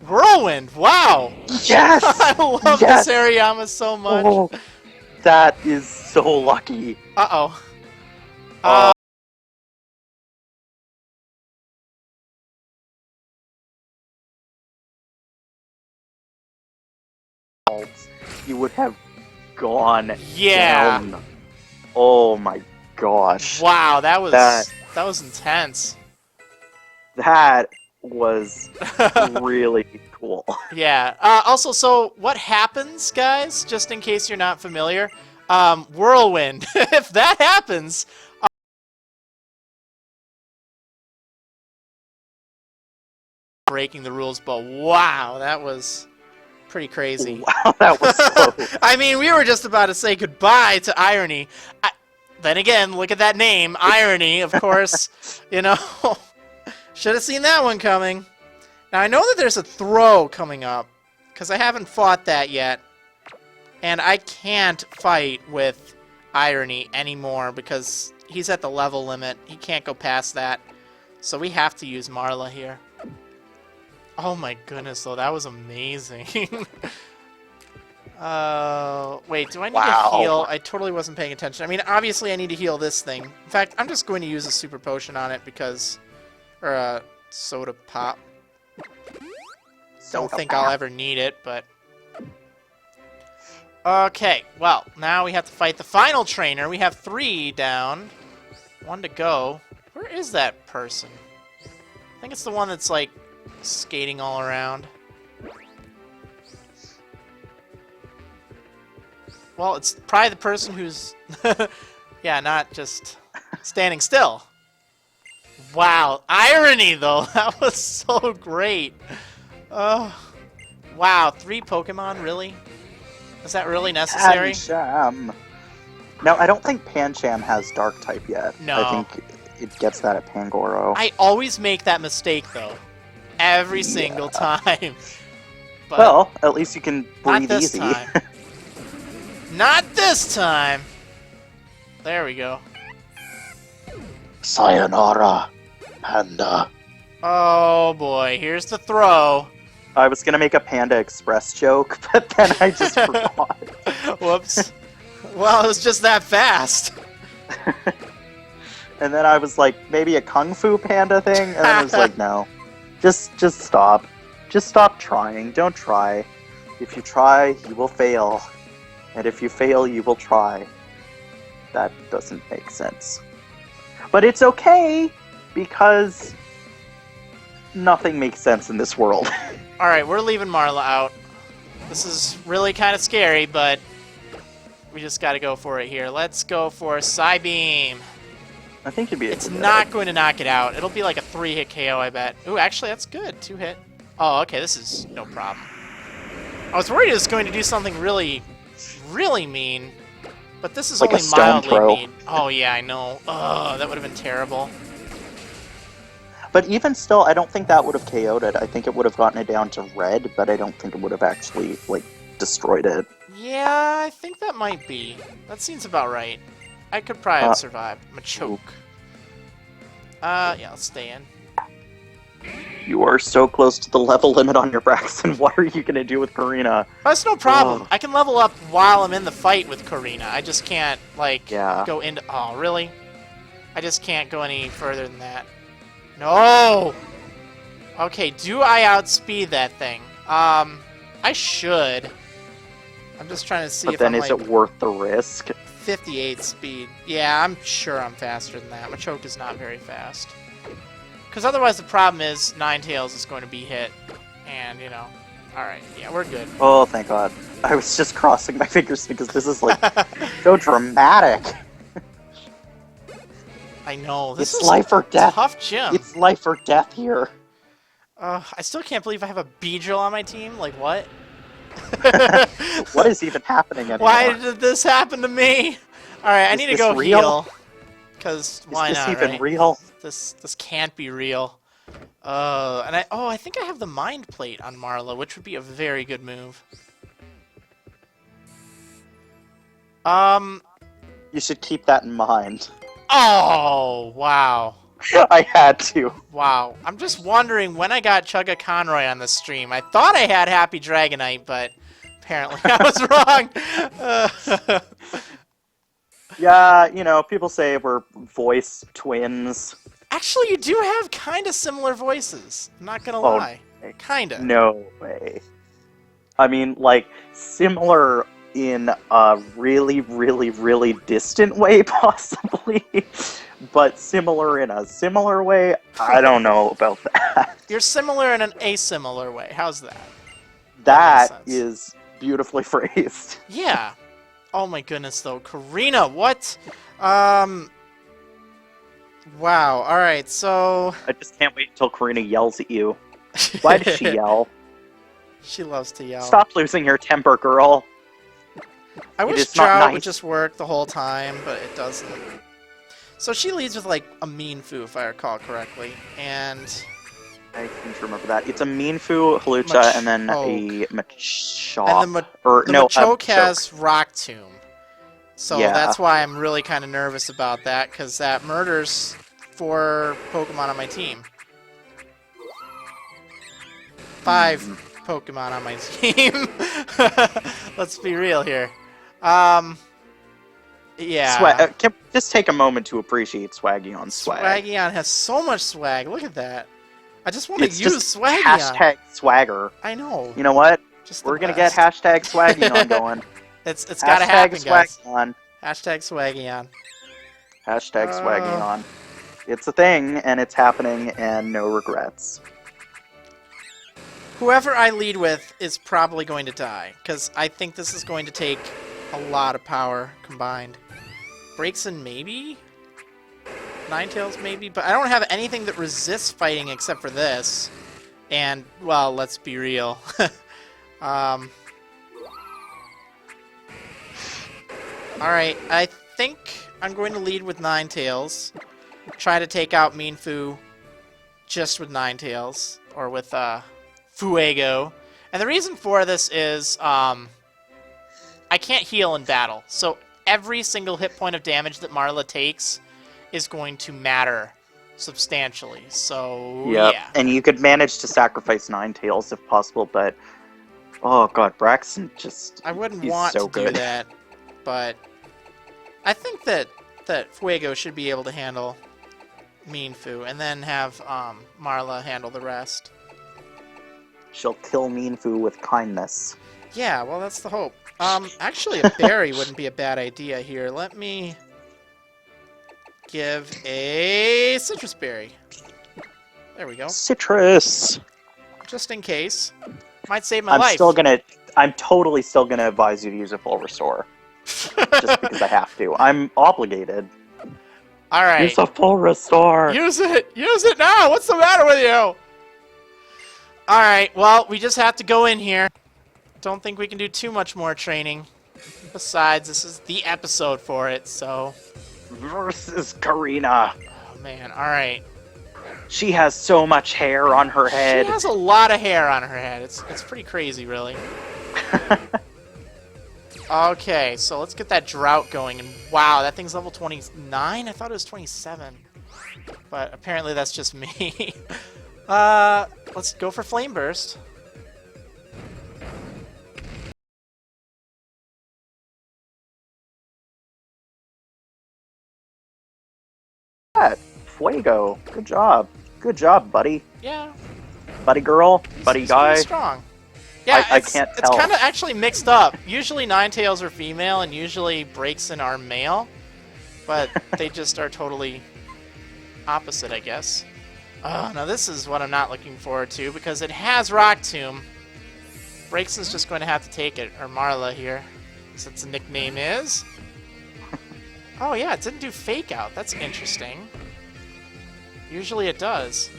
A: Whirlwind, wow!
B: Yes!
A: I love
B: Yes!
A: this Hariyama so much.
B: Oh, that is so lucky.
A: Uh-oh.
B: You would have gone
A: Yeah.
B: down. Oh my gosh.
A: Wow, that was
B: That-
A: intense.
B: That was really cool.
A: Yeah. Also, so what happens, guys? Just in case you're not familiar, Whirlwind. If that happens, breaking the rules. But wow, that was pretty crazy.
B: Wow, that was so...
A: I mean, we were just about to say goodbye to Irony. Then again, look at that name, Irony. Of course, you know. Should have seen that one coming. Now, I know that there's a throw coming up, because I haven't fought that yet. And I can't fight with Irony anymore, because he's at the level limit. He can't go past that. So we have to use Marla here. Oh my goodness, though, that was amazing. Wait, do I need
B: Wow.
A: to heal? I totally wasn't paying attention. I mean, obviously I need to heal this thing. In fact, I'm just going to use a super potion on it because... Or a soda pop. Don't think I'll ever need it, but... Okay, well, now we have to fight the final trainer. We have 3 down. 1 to go. Where is that person? I think it's the one that's, like, skating all around. Well, it's probably the person who's... yeah, not just standing still. Wow, Irony, though. That was so great. Oh, wow, 3 Pokemon, really? Is that really necessary?
B: Pancham. No, I don't think Pancham has Dark type yet.
A: No.
B: I think it gets that at Pangoro.
A: I always make that mistake, though. Every single time. But
B: well, at least you can
A: not
B: breathe
A: this
B: easy.
A: time. Not this time! There we go.
B: Sayonara, Panda.
A: Oh boy, here's the throw.
B: I was gonna make a Panda Express joke, but then I just forgot.
A: Whoops. Well, it was just that fast.
B: And then I was like, maybe a Kung Fu Panda thing? And then I was like, no. Just stop. Just stop trying. Don't try. If you try, you will fail. And if you fail, you will try. That doesn't make sense. But it's okay, because nothing makes sense in this world.
A: Alright, we're leaving Marla out. This is really kind of scary, but we just gotta go for it here. Let's go for Psybeam.
B: I think it'd be.
A: It's not going to knock it out. It'll be like a 3-hit KO, I bet. Ooh, actually, that's good. 2-hit. Oh, okay, this is no problem. I was worried it was going to do something really, really mean. But this is
B: Like a
A: only
B: stone
A: mildly
B: throw.
A: mean. Oh yeah, I know. Ugh, that would have been terrible.
B: But even still, I don't think that would have KO'd it. I think it would have gotten it down to red, but I don't think it would have actually, like, destroyed it.
A: Yeah, I think that might be. That seems about right. I could probably have survived. I'm a choke. Yeah, I'll stay in.
B: You are so close to the level limit on your Braxton. What are you going to do with Korrina?
A: That's no problem.
B: Ugh.
A: I can level up while I'm in the fight with Karina. I just can't, like,
B: Yeah.
A: go into... Oh, really? I just can't go any further than that. No! Okay, do I outspeed that thing? I should. I'm just trying to see
B: But
A: if
B: then
A: I'm,
B: is
A: like,
B: it worth the risk?
A: 58 speed. Yeah, I'm sure I'm faster than that. Machoke is not very fast. Because otherwise the problem is Ninetales is going to be hit. And, you know... Alright, yeah, we're good.
B: Oh, thank God. I was just crossing my fingers because this is, like, so dramatic.
A: I know. This
B: It's
A: is
B: life or death.
A: tough gym.
B: It's life or death here.
A: I still can't believe I have a Beedrill on my team. Like, what?
B: What is even happening anymore?
A: Why did this happen to me? Alright, I need to
B: this
A: go
B: real?
A: heal. Because why
B: Is this
A: not,
B: even
A: right?
B: real?
A: This can't be real. And I think I have the Mind Plate on Marla, which would be a very good move.
B: You should keep that in mind.
A: Oh, wow.
B: I had to.
A: Wow. I'm just wondering when I got Chugga Conroy on the stream. I thought I had HappyDragonite, but apparently I was wrong.
B: Yeah, you know, people say we're voice twins.
A: Actually, you do have kind of similar voices. I'm not gonna
B: Oh,
A: lie. Kinda.
B: No way. I mean, like, similar in a really, really, really distant way, possibly. But similar in a similar way, I don't know about that.
A: You're similar in an asimilar way. How's that?
B: That
A: sense.
B: is beautifully phrased.
A: Yeah. Oh my goodness, though. Karina, what? Wow. Alright, so...
B: I just can't wait until Karina yells at you. Why does she yell?
A: She loves to yell.
B: Stop losing your temper, girl.
A: I
B: It
A: wish
B: is not
A: Drought would
B: nice.
A: just work the whole time, but it doesn't. So she leads with, like, a Meanfu, if I recall correctly. And...
B: I seem to remember that. It's a Meanfu, Halucha, and then a Machop.
A: And the
B: no,
A: Machoke has Rock Tomb. So
B: Yeah.
A: that's why I'm really kind of nervous about that, because that murders 4 Pokemon on my team. 5 Pokemon on my team. Let's be real here. Yeah.
B: Just take a moment to appreciate Swaggion's swag.
A: Swaggion has so much swag. Look at that. I just want to
B: It's
A: use
B: just
A: Swaggion.
B: hashtag swagger.
A: I know.
B: You know what?
A: Just the
B: We're gonna get
A: best.
B: hashtag Swaggion going.
A: It's gotta happen, guys.
B: Swaggion.
A: Hashtag Swaggion.
B: Hashtag Swaggion. It's a thing, and it's happening, and no regrets.
A: Whoever I lead with is probably going to die, because I think this is going to take a lot of power combined. Braixen maybe? Ninetales maybe? But I don't have anything that resists fighting except for this. And, well, let's be real. Alright, I think I'm going to lead with Ninetales. Try to take out Meanfu just with Ninetales. Or with, Fuego. And the reason for this is, I can't heal in battle. So every single hit point of damage that Marla takes is going to matter substantially. So,
B: Yep.
A: yeah.
B: And you could manage to sacrifice Ninetales if possible, but... Oh god, Braxton just...
A: I wouldn't
B: he's
A: want
B: so
A: to do
B: good.
A: that, but I think that Fuego should be able to handle Meanfu, and then have Marla handle the rest.
B: She'll kill Meanfu with kindness.
A: Yeah, well, that's the hope. Actually, a berry wouldn't be a bad idea here. Let me give a citrus berry. There we go.
B: Citrus!
A: Just in case. Might save my life.
B: I'm totally still gonna advise you to use a full restore. Just because I have to. I'm obligated.
A: Alright.
B: Use a full restore!
A: Use it! Use it now! What's the matter with you? Alright, well, we just have to go in here. Don't think we can do too much more training. Besides, this is the episode for it, so...
B: Versus Karina.
A: Oh, man. Alright.
B: She has so much hair on her head.
A: She has a lot of hair on her head. It's pretty crazy, really. Okay, so let's get that drought going. And wow, that thing's level 29? I thought it was 27. But apparently that's just me. Let's go for Flame Burst.
B: Fuego. Good job. Good job, buddy.
A: Yeah.
B: Buddy girl. Buddy
A: he's
B: guy.
A: pretty strong. Yeah,
B: I can't tell.
A: It's kind of actually mixed up. Usually Ninetales are female, and usually Braixen are male. But they just are totally opposite, I guess. Oh, now this is what I'm not looking forward to, because it has Rock Tomb. Braixen's just going to have to take it, or Marla here, since the nickname is. Oh yeah, it didn't do Fake Out. That's interesting. Usually it does.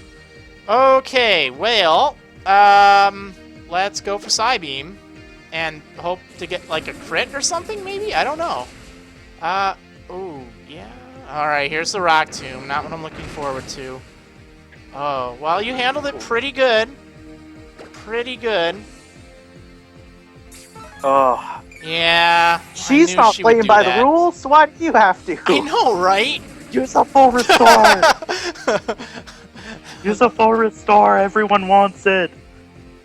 A: Okay, well, let's go for Psybeam and hope to get like a crit or something, maybe? I don't know. Oh, yeah. Alright, here's the Rock Tomb. Not what I'm looking forward to. Oh, well, you handled it pretty good. Pretty good.
B: Oh.
A: Yeah.
B: She's not playing by the rules, so why do you have to?
A: I know, right?
B: Use a full restore! Use a full restore, everyone wants it!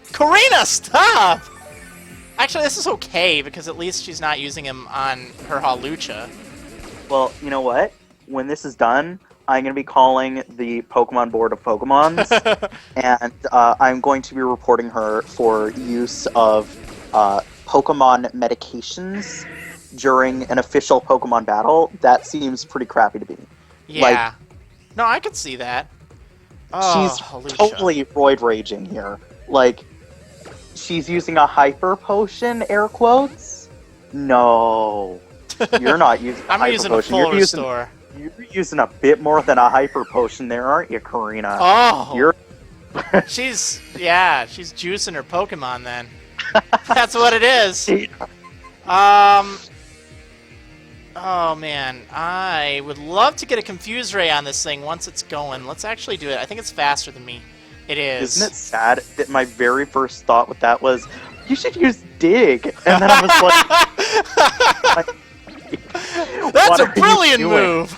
A: Korrina, stop! Actually, this is okay, because at least she's not using him on her Hawlucha.
B: Well, you know what? When this is done, I'm going to be calling the Pokemon Board of Pokemons, and I'm going to be reporting her for use of Pokemon medications during an official Pokemon battle. That seems pretty crappy to me.
A: Yeah.
B: Like,
A: no, I could see that. Oh,
B: she's
A: Hawlucha.
B: totally roid raging here. Like, she's using a hyper potion, air quotes? No. You're not using a
A: I'm
B: hyper
A: using
B: potion.
A: a full restore.
B: You're using a bit more than a hyper potion there, aren't you, Karina?
A: Oh!
B: You're...
A: she's juicing her Pokemon then. That's what it is. Oh man, I would love to get a Confuse Ray on this thing once it's going. Let's actually do it. I think it's faster than me. It is.
B: Isn't it sad that my very first thought with that was, you should use Dig, and then I was like...
A: That's a brilliant move!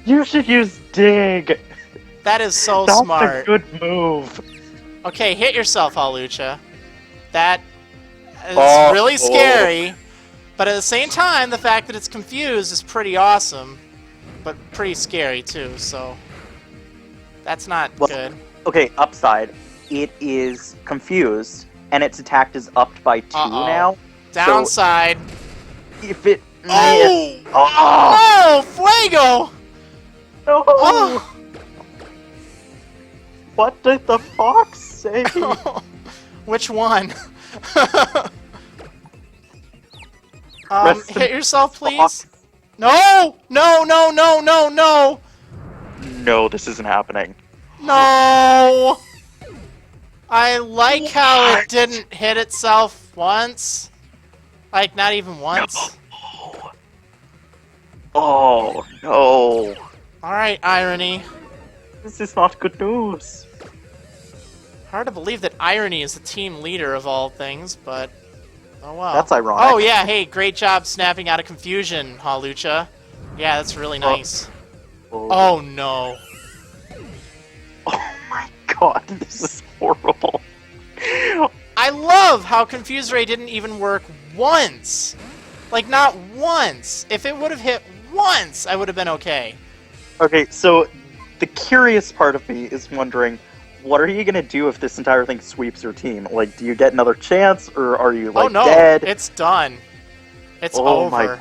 B: You should use Dig!
A: That is so
B: That's
A: smart.
B: a good move.
A: Okay, hit yourself, Hawlucha. That is
B: Oh,
A: really scary. But at the same time, the fact that it's confused is pretty awesome. But pretty scary, too, so... That's not good.
B: Okay, upside. It is confused, and its attack is upped by 2 now.
A: Downside.
B: So if it...
A: Oh!
B: Oh!
A: Oh! Fuego!
B: No!
A: Oh!
B: What did the fox say?
A: Which one? Hit yourself, please.
B: Fox.
A: No! No, no, no, no, no!
B: No, this isn't happening.
A: No! I like how it didn't hit itself once. Like, not even once.
B: No. Oh, no.
A: Alright, Irony.
B: This is not good news.
A: Hard to believe that Irony is the team leader of all things, but... Oh, well.
B: That's ironic.
A: Oh, yeah, hey, great job snapping out of confusion, Hawlucha. Yeah, that's really nice. Oh, no.
B: Oh my god, this is horrible.
A: I love how Confuse Ray didn't even work once. Like, not once. If it would have hit once, I would have been okay.
B: Okay, so the curious part of me is wondering, what are you going to do if this entire thing sweeps your team? Like, do you get another chance, or are you, like, dead?
A: It's done. It's
B: Oh
A: over.
B: my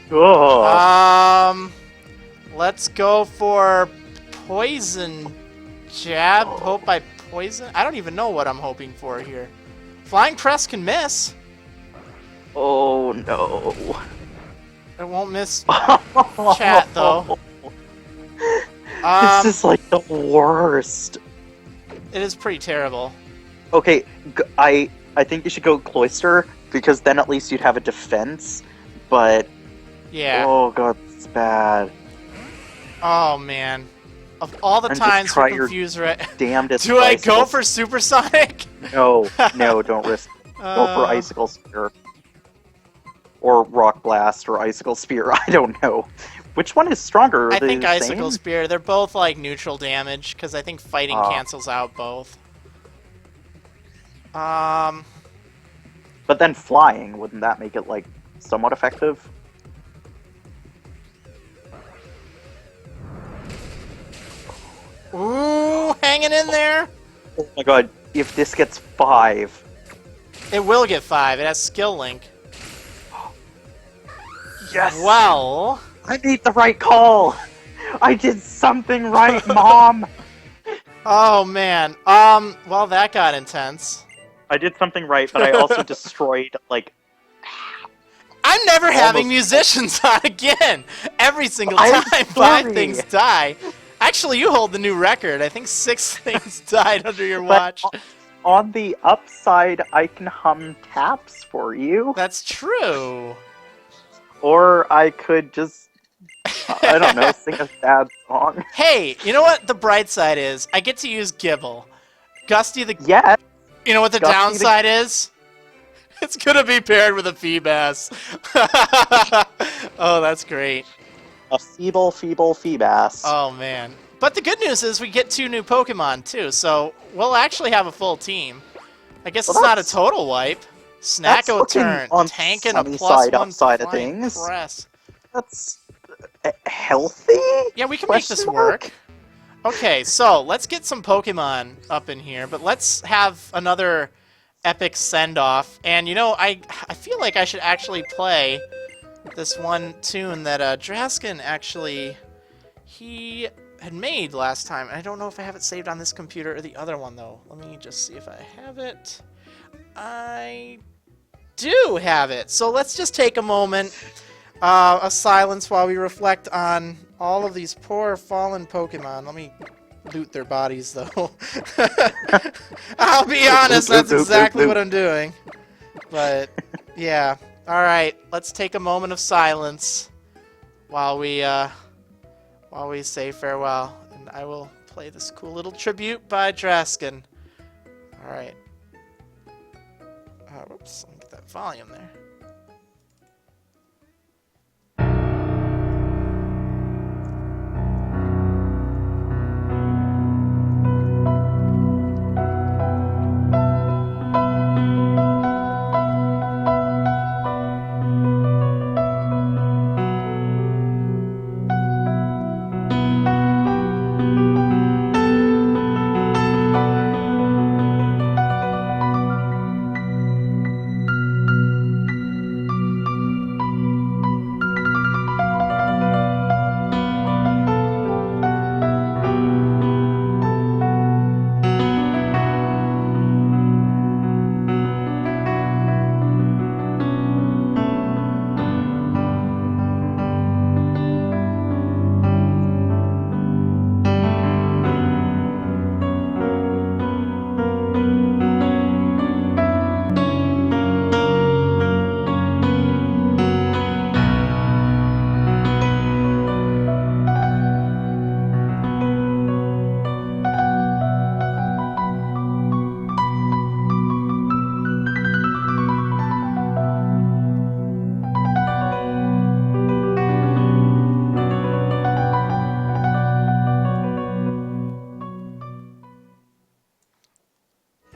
B: god.
A: Let's go for Poison Jab. Hope I poison? I don't even know what I'm hoping for here. Flying Press can miss.
B: Oh no.
A: It won't miss chat, though.
B: This is like the worst.
A: It is pretty terrible.
B: Okay, I think you should go Cloister, because then at least you'd have a defense. but
A: Yeah.
B: oh god, it's bad.
A: Oh man. Of all the
B: And
A: times
B: just try
A: we
B: your
A: confuse right.
B: damnedest.
A: Do I go for Supersonic?
B: No, don't risk. Go for Icicle Spear. Or Rock Blast or Icicle Spear, I don't know. Which one is stronger?
A: I
B: Are they
A: think
B: the
A: Icicle
B: same?
A: Spear. They're both like neutral damage because I think fighting cancels out both.
B: But then flying, wouldn't that make it like somewhat effective?
A: Ooh, hanging in there.
B: Oh my god, if this gets 5.
A: It will get 5. It has Skill Link.
B: Yes!
A: Well,
B: I made the right call! I did something right, Mom!
A: oh man. Well, that got intense.
B: I did something right, but I also destroyed, like...
A: I'm never having
B: Almost-
A: musicians on again! Every single
B: I'm
A: time 5
B: sorry.
A: things die. Actually, you hold the new record. I think 6 things died under your watch.
B: But on the upside, I can hum taps for you.
A: That's true.
B: Or I could just, I don't know, sing a sad song.
A: Hey, you know what the bright side is? I get to use Gibble. Gusty the...
B: Yes!
A: You know what the
B: Gusty
A: downside is? It's gonna be paired with a Feebas. Oh, that's great.
B: A feeble Feebas.
A: Oh, man. But the good news is we get 2 new Pokemon, too, so we'll actually have a full team. I guess
B: Well,
A: it's not a
B: that's-
A: total wipe.
B: that's
A: Snacko
B: looking
A: turn,
B: on
A: tanking a
B: sunny
A: +1
B: side upside of
A: flying
B: things.
A: press.
B: That's healthy?
A: Yeah, we can make this
B: Question mark?
A: work. Okay, so let's get some Pokemon up in here, but let's have another epic send-off. And, you know, I feel like I should actually play this one tune that Draskin actually, he had made last time. I don't know if I have it saved on this computer or the other one, though. Let me just see if I have it. I do have it. So let's just take a moment of silence while we reflect on all of these poor fallen Pokemon. Let me loot their bodies, though. I'll be honest, that's exactly what I'm doing. But, yeah. Alright, let's take a moment of silence while we say farewell. And I will play this cool little tribute by Draskin. Alright. Whoops, let me get that volume there.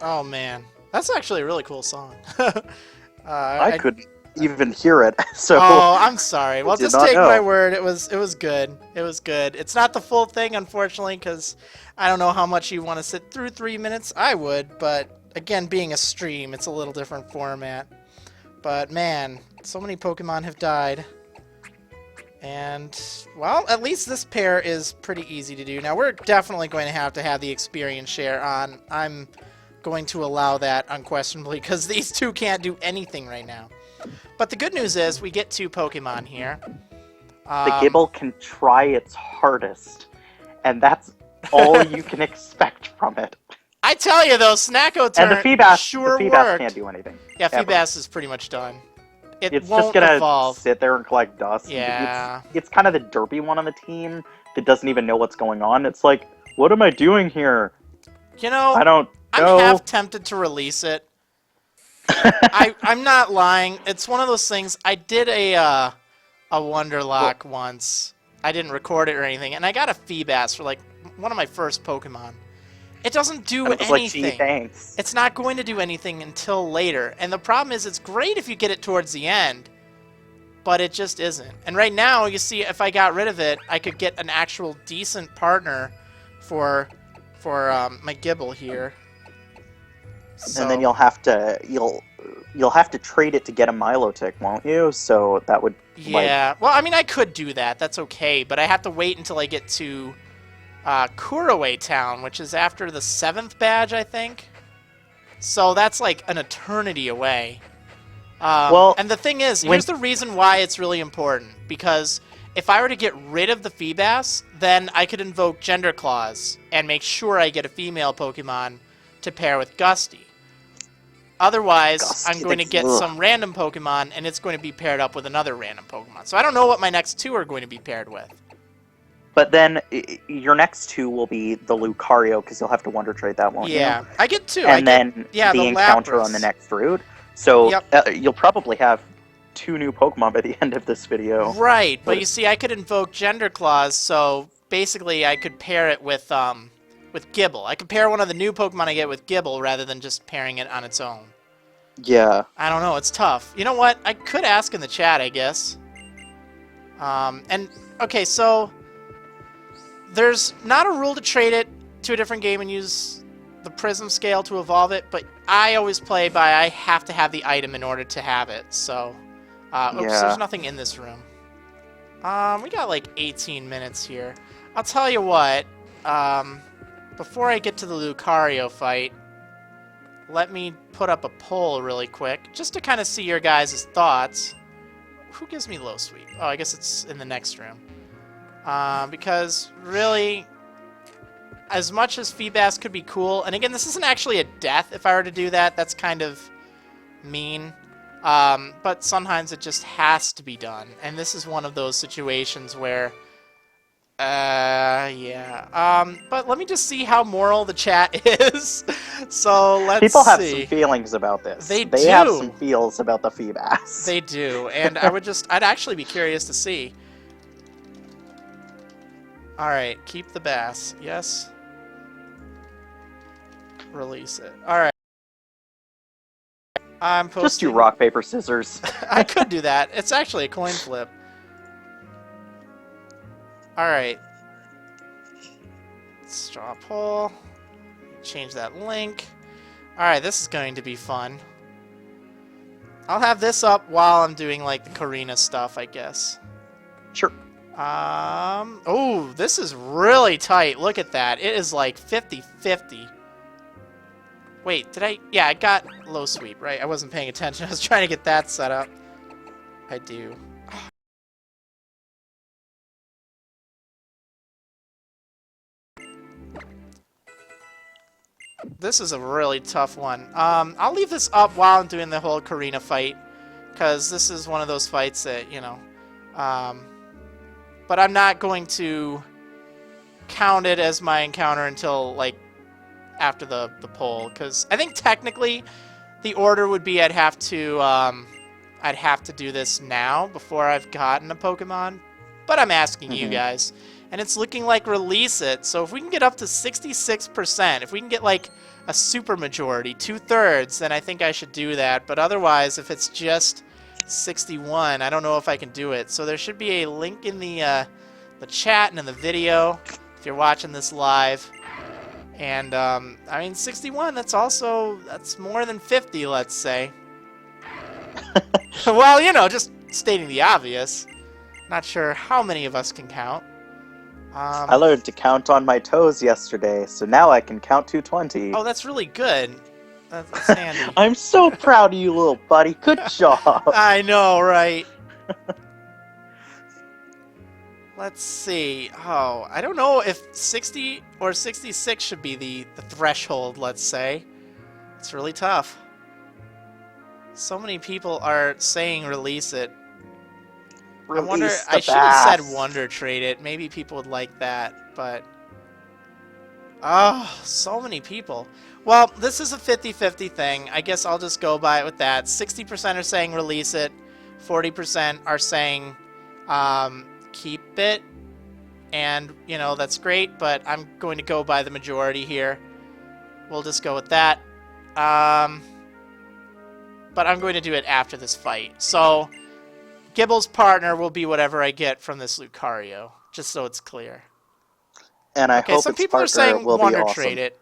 A: Oh man, that's actually a really cool song.
B: I couldn't even hear it, so...
A: Oh, I'm sorry. Well,
B: did
A: just
B: not
A: take
B: know.
A: my word. It was good. It was good. It's not the full thing, unfortunately, because I don't know how much you want to sit through 3 minutes. I would, but again, being a stream, it's a little different format. But man, so many Pokemon have died. And, well, at least this pair is pretty easy to do. Now, we're definitely going to have the experience share on. I'm going to allow that unquestionably, because these two can't do anything right now. But the good news is we get 2 Pokemon here.
B: The Gibble can try its hardest, and that's all you can expect from it.
A: I tell you though, Snacko turn
B: And the Feebas
A: sure
B: the Feebas
A: worked.
B: can't do anything.
A: Yeah,
B: ever.
A: Feebas is pretty much done. it
C: It's
A: won't
C: just gonna
A: evolve.
C: sit there and collect dust.
A: Yeah.
C: It's kind of the derpy one on the team that doesn't even know what's going on. It's like, what am I doing here?
A: You know,
C: I don't
A: I'm
C: know.
A: half tempted to release it. I'm not lying. It's one of those things. I did a Wonderlocke once. I didn't record it or anything, and I got a Feebas for like one of my first Pokemon. It doesn't do
C: And it was like, gee,
A: anything.
C: thanks.
A: It's not going to do anything until later. And the problem is it's great if you get it towards the end, but it just isn't. And right now, you see, if I got rid of it, I could get an actual decent partner for my Gibble here. So,
C: And then you'll have to trade it to get a Milotic, won't you? So that would
A: yeah. Well, I mean, I could do that. That's okay. But I have to wait until I get to Kuraway Town, which is after the 7th badge, I think. So that's like an eternity away.
C: Well,
A: and the thing is, here's the reason why it's really important. Because if I were to get rid of the Feebas, then I could invoke Gender Claws and make sure I get a female Pokemon to pair with Gusty. Otherwise,
C: Gusty,
A: I'm going to get some random Pokemon, and it's going to be paired up with another random Pokemon. So I don't know what my next two are going to be paired with.
C: But then your next two will be the Lucario, because you'll have to Wonder Trade that, won't you?
A: Yeah, I get two.
C: And then the encounter
A: Lapras
C: on the next route. So you'll probably have 2 new Pokemon by the end of this video.
A: Right, but you see, I could invoke Gender Claws, so basically I could pair it with Gibble. I could pair one of the new Pokemon I get with Gibble rather than just pairing it on its own.
C: Yeah.
A: I don't know, it's tough. You know what? I could ask in the chat, I guess. And, okay, so there's not a rule to trade it to a different game and use the Prism scale to evolve it, but I always play by I have to have the item in order to have it, so... oops, there's nothing in this room. We got like 18 minutes here. I'll tell you what, before I get to the Lucario fight, let me put up a poll really quick, just to kind of see your guys' thoughts. Who gives me low sweep? Oh, I guess it's in the next room. Because, really, as much as Feebas could be cool, and again, this isn't actually a death if I were to do that, that's kind of mean. But sometimes it just has to be done, and this is one of those situations where, yeah. But let me just see how moral the chat is. So let's see.
C: People have some feelings about this.
A: They
C: have some feels about the Feebas.
A: They do, and I'd actually be curious to see. Alright, keep the bass. Yes. Release it. Alright. I'm posting...
C: Just do rock, paper, scissors.
A: I could do that. It's actually a coin flip. Alright. Straw poll. Change that link. Alright, this is going to be fun. I'll have this up while I'm doing, like, the Korrina stuff, I guess.
C: Sure.
A: Oh, this is really tight. Look at that. It is like 50-50. Wait, did I? Yeah, I got low sweep, right? I wasn't paying attention. I was trying to get that set up. I do. This is a really tough one. I'll leave this up while I'm doing the whole Karina fight, because this is one of those fights that, you know, but I'm not going to count it as my encounter until, like, after the poll, because I think technically the order would be I'd have to do this now before I've gotten a Pokemon, but I'm asking you guys, and it's looking like release it. So if we can get up to 66%, if we can get like a super majority, 2/3, then I think I should do that. But otherwise, if it's just 61, I don't know if I can do it. So there should be a link in the chat and in the video if you're watching this live. And I mean, 61, that's more than 50, let's say. Well, you know, just stating the obvious. Not sure how many of us can count.
C: I learned to count on my toes yesterday, so now I can count 220.
A: Oh, that's really good. That's handy.
C: I'm so proud of you, little buddy. Good job.
A: I know, right? Let's see. Oh, I don't know if 60 or 66 should be the threshold, let's say. It's really tough. So many people are saying release it. I
C: Release
A: wonder.
C: the
A: I should have said
C: best.
A: Wonder Trade it. Maybe people would like that, but oh, so many people. Well, this is a 50-50 thing. I guess I'll just go by it with that. 60% are saying release it. 40% are saying keep it. And, you know, that's great, but I'm going to go by the majority here. We'll just go with that. But I'm going to do it after this fight. So, Gibble's partner will be whatever I get from this Lucario, just so it's clear.
C: And I
A: Okay,
C: hope
A: some
C: its
A: people are
C: partner
A: saying
C: will be
A: Wonder
C: awesome.
A: Trade it.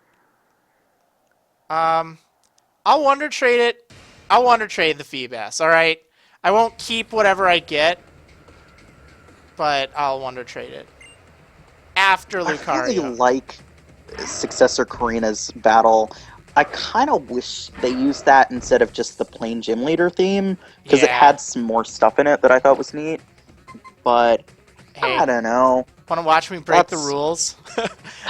A: I'll Wonder Trade it. I'll Wonder Trade the Feebas, alright? I won't keep whatever I get, but I'll Wonder Trade it. After Lucario.
C: I really like Successor Karina's battle. I kind of wish they used that instead of just the plain gym leader theme, because it
A: Yeah.
C: had some more stuff in it that I thought was neat. But
A: Hey,
C: I don't know.
A: want to watch me break the
C: That's-
A: rules?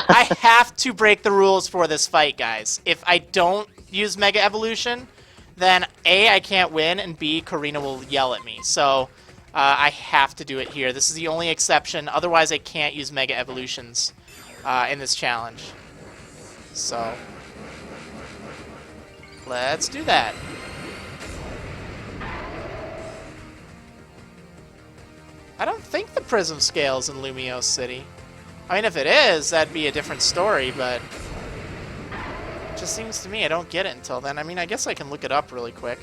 A: I have to break the rules for this fight, guys. If I don't use Mega Evolution, then A, I can't win, and B, Korrina will yell at me. So I have to do it here. This is the only exception. Otherwise, I can't use Mega Evolutions in this challenge. So let's do that. I don't think the Prism scale's in Lumiose City. I mean, if it is, that'd be a different story, but it just seems to me I don't get it until then. I mean, I guess I can look it up really quick.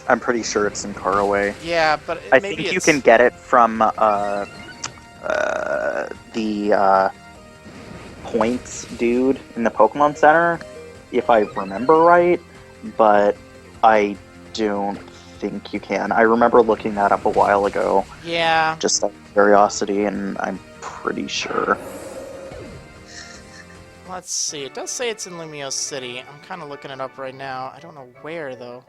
C: I'm pretty sure it's in Caraway.
A: Yeah, but
C: I
A: maybe
C: think you
A: it's...
C: can get it from the points dude in the Pokemon Center, if I remember right, but I don't think you can. I remember looking that up a while ago,
A: Yeah.
C: just out of curiosity, and I'm pretty sure.
A: Let's see. It does say it's in Lumiose City. I'm kind of looking it up right now. I don't know where, though.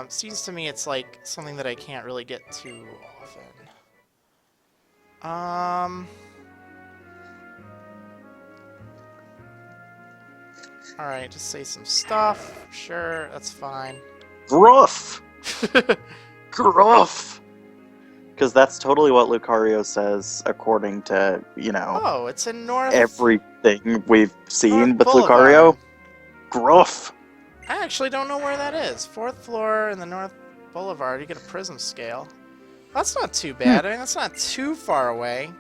A: Seems to me it's like something that I can't really get too often. Alright, just say some stuff. Sure, that's fine.
C: Gruff! Gruff! Because that's totally what Lucario says, according to, you know,
A: Oh, it's in North...
C: everything we've seen
A: North
C: with
A: Boulevard.
C: Lucario. Gruff!
A: I actually don't know where that is. 4th floor in the North Boulevard, you get a Prism scale. That's not too bad. I mean, that's not too far away.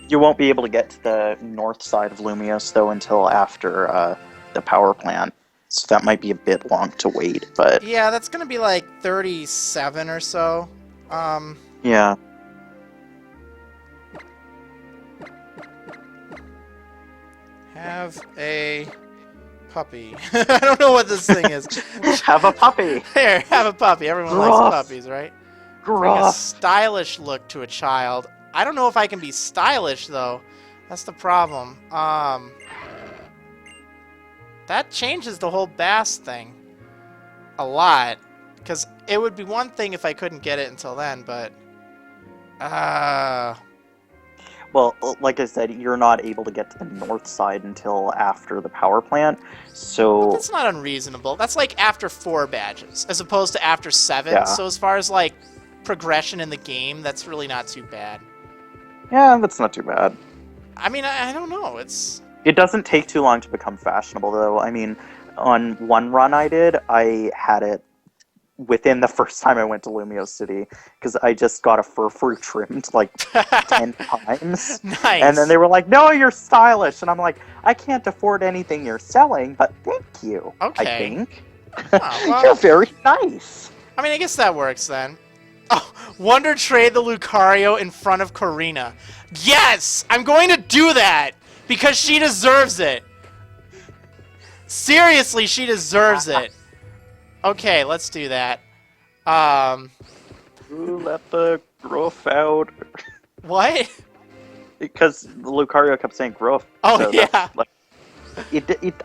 C: You won't be able to get to the north side of Lumiose, though, until after the power plant. So that might be a bit long to wait, but...
A: Yeah, that's gonna be like 37 or so.
C: Yeah.
A: Have a puppy. I don't know what this thing is.
C: Have a puppy!
A: Here, have a puppy. Everyone likes
C: Gruff.
A: puppies, right? Bring a
C: Gruff!
A: stylish look to a child. I don't know if I can be stylish, though. That's the problem. That changes the whole bass thing a lot. Because it would be one thing if I couldn't get it until then, but...
C: Well, like I said, you're not able to get to the north side until after the power plant, so...
A: That's not unreasonable. That's like after 4 badges, as opposed to after 7.
C: Yeah.
A: So as far as, like, progression in the game, that's really not too bad.
C: Yeah, that's not too bad.
A: I mean, I don't know. It's...
C: It doesn't take too long to become fashionable, though. I mean, on one run I did, I had it within the first time I went to Lumiose City, because I just got a fur trimmed, like, 10 times.
A: Nice.
C: And then they were like, no, you're stylish. And I'm like, I can't afford anything you're selling, but thank you,
A: Okay.
C: I think.
A: Oh, well,
C: You're very nice.
A: I mean, I guess that works then. Oh, Wonder Trade the Lucario in front of Korrina. Yes! I'm going to do that! Because she deserves it. Seriously, she deserves it. Okay, let's do that.
C: Ooh, let the gruff out.
A: What?
C: Because Lucario kept saying gruff.
A: Oh,
C: so
A: yeah.
C: that's, like,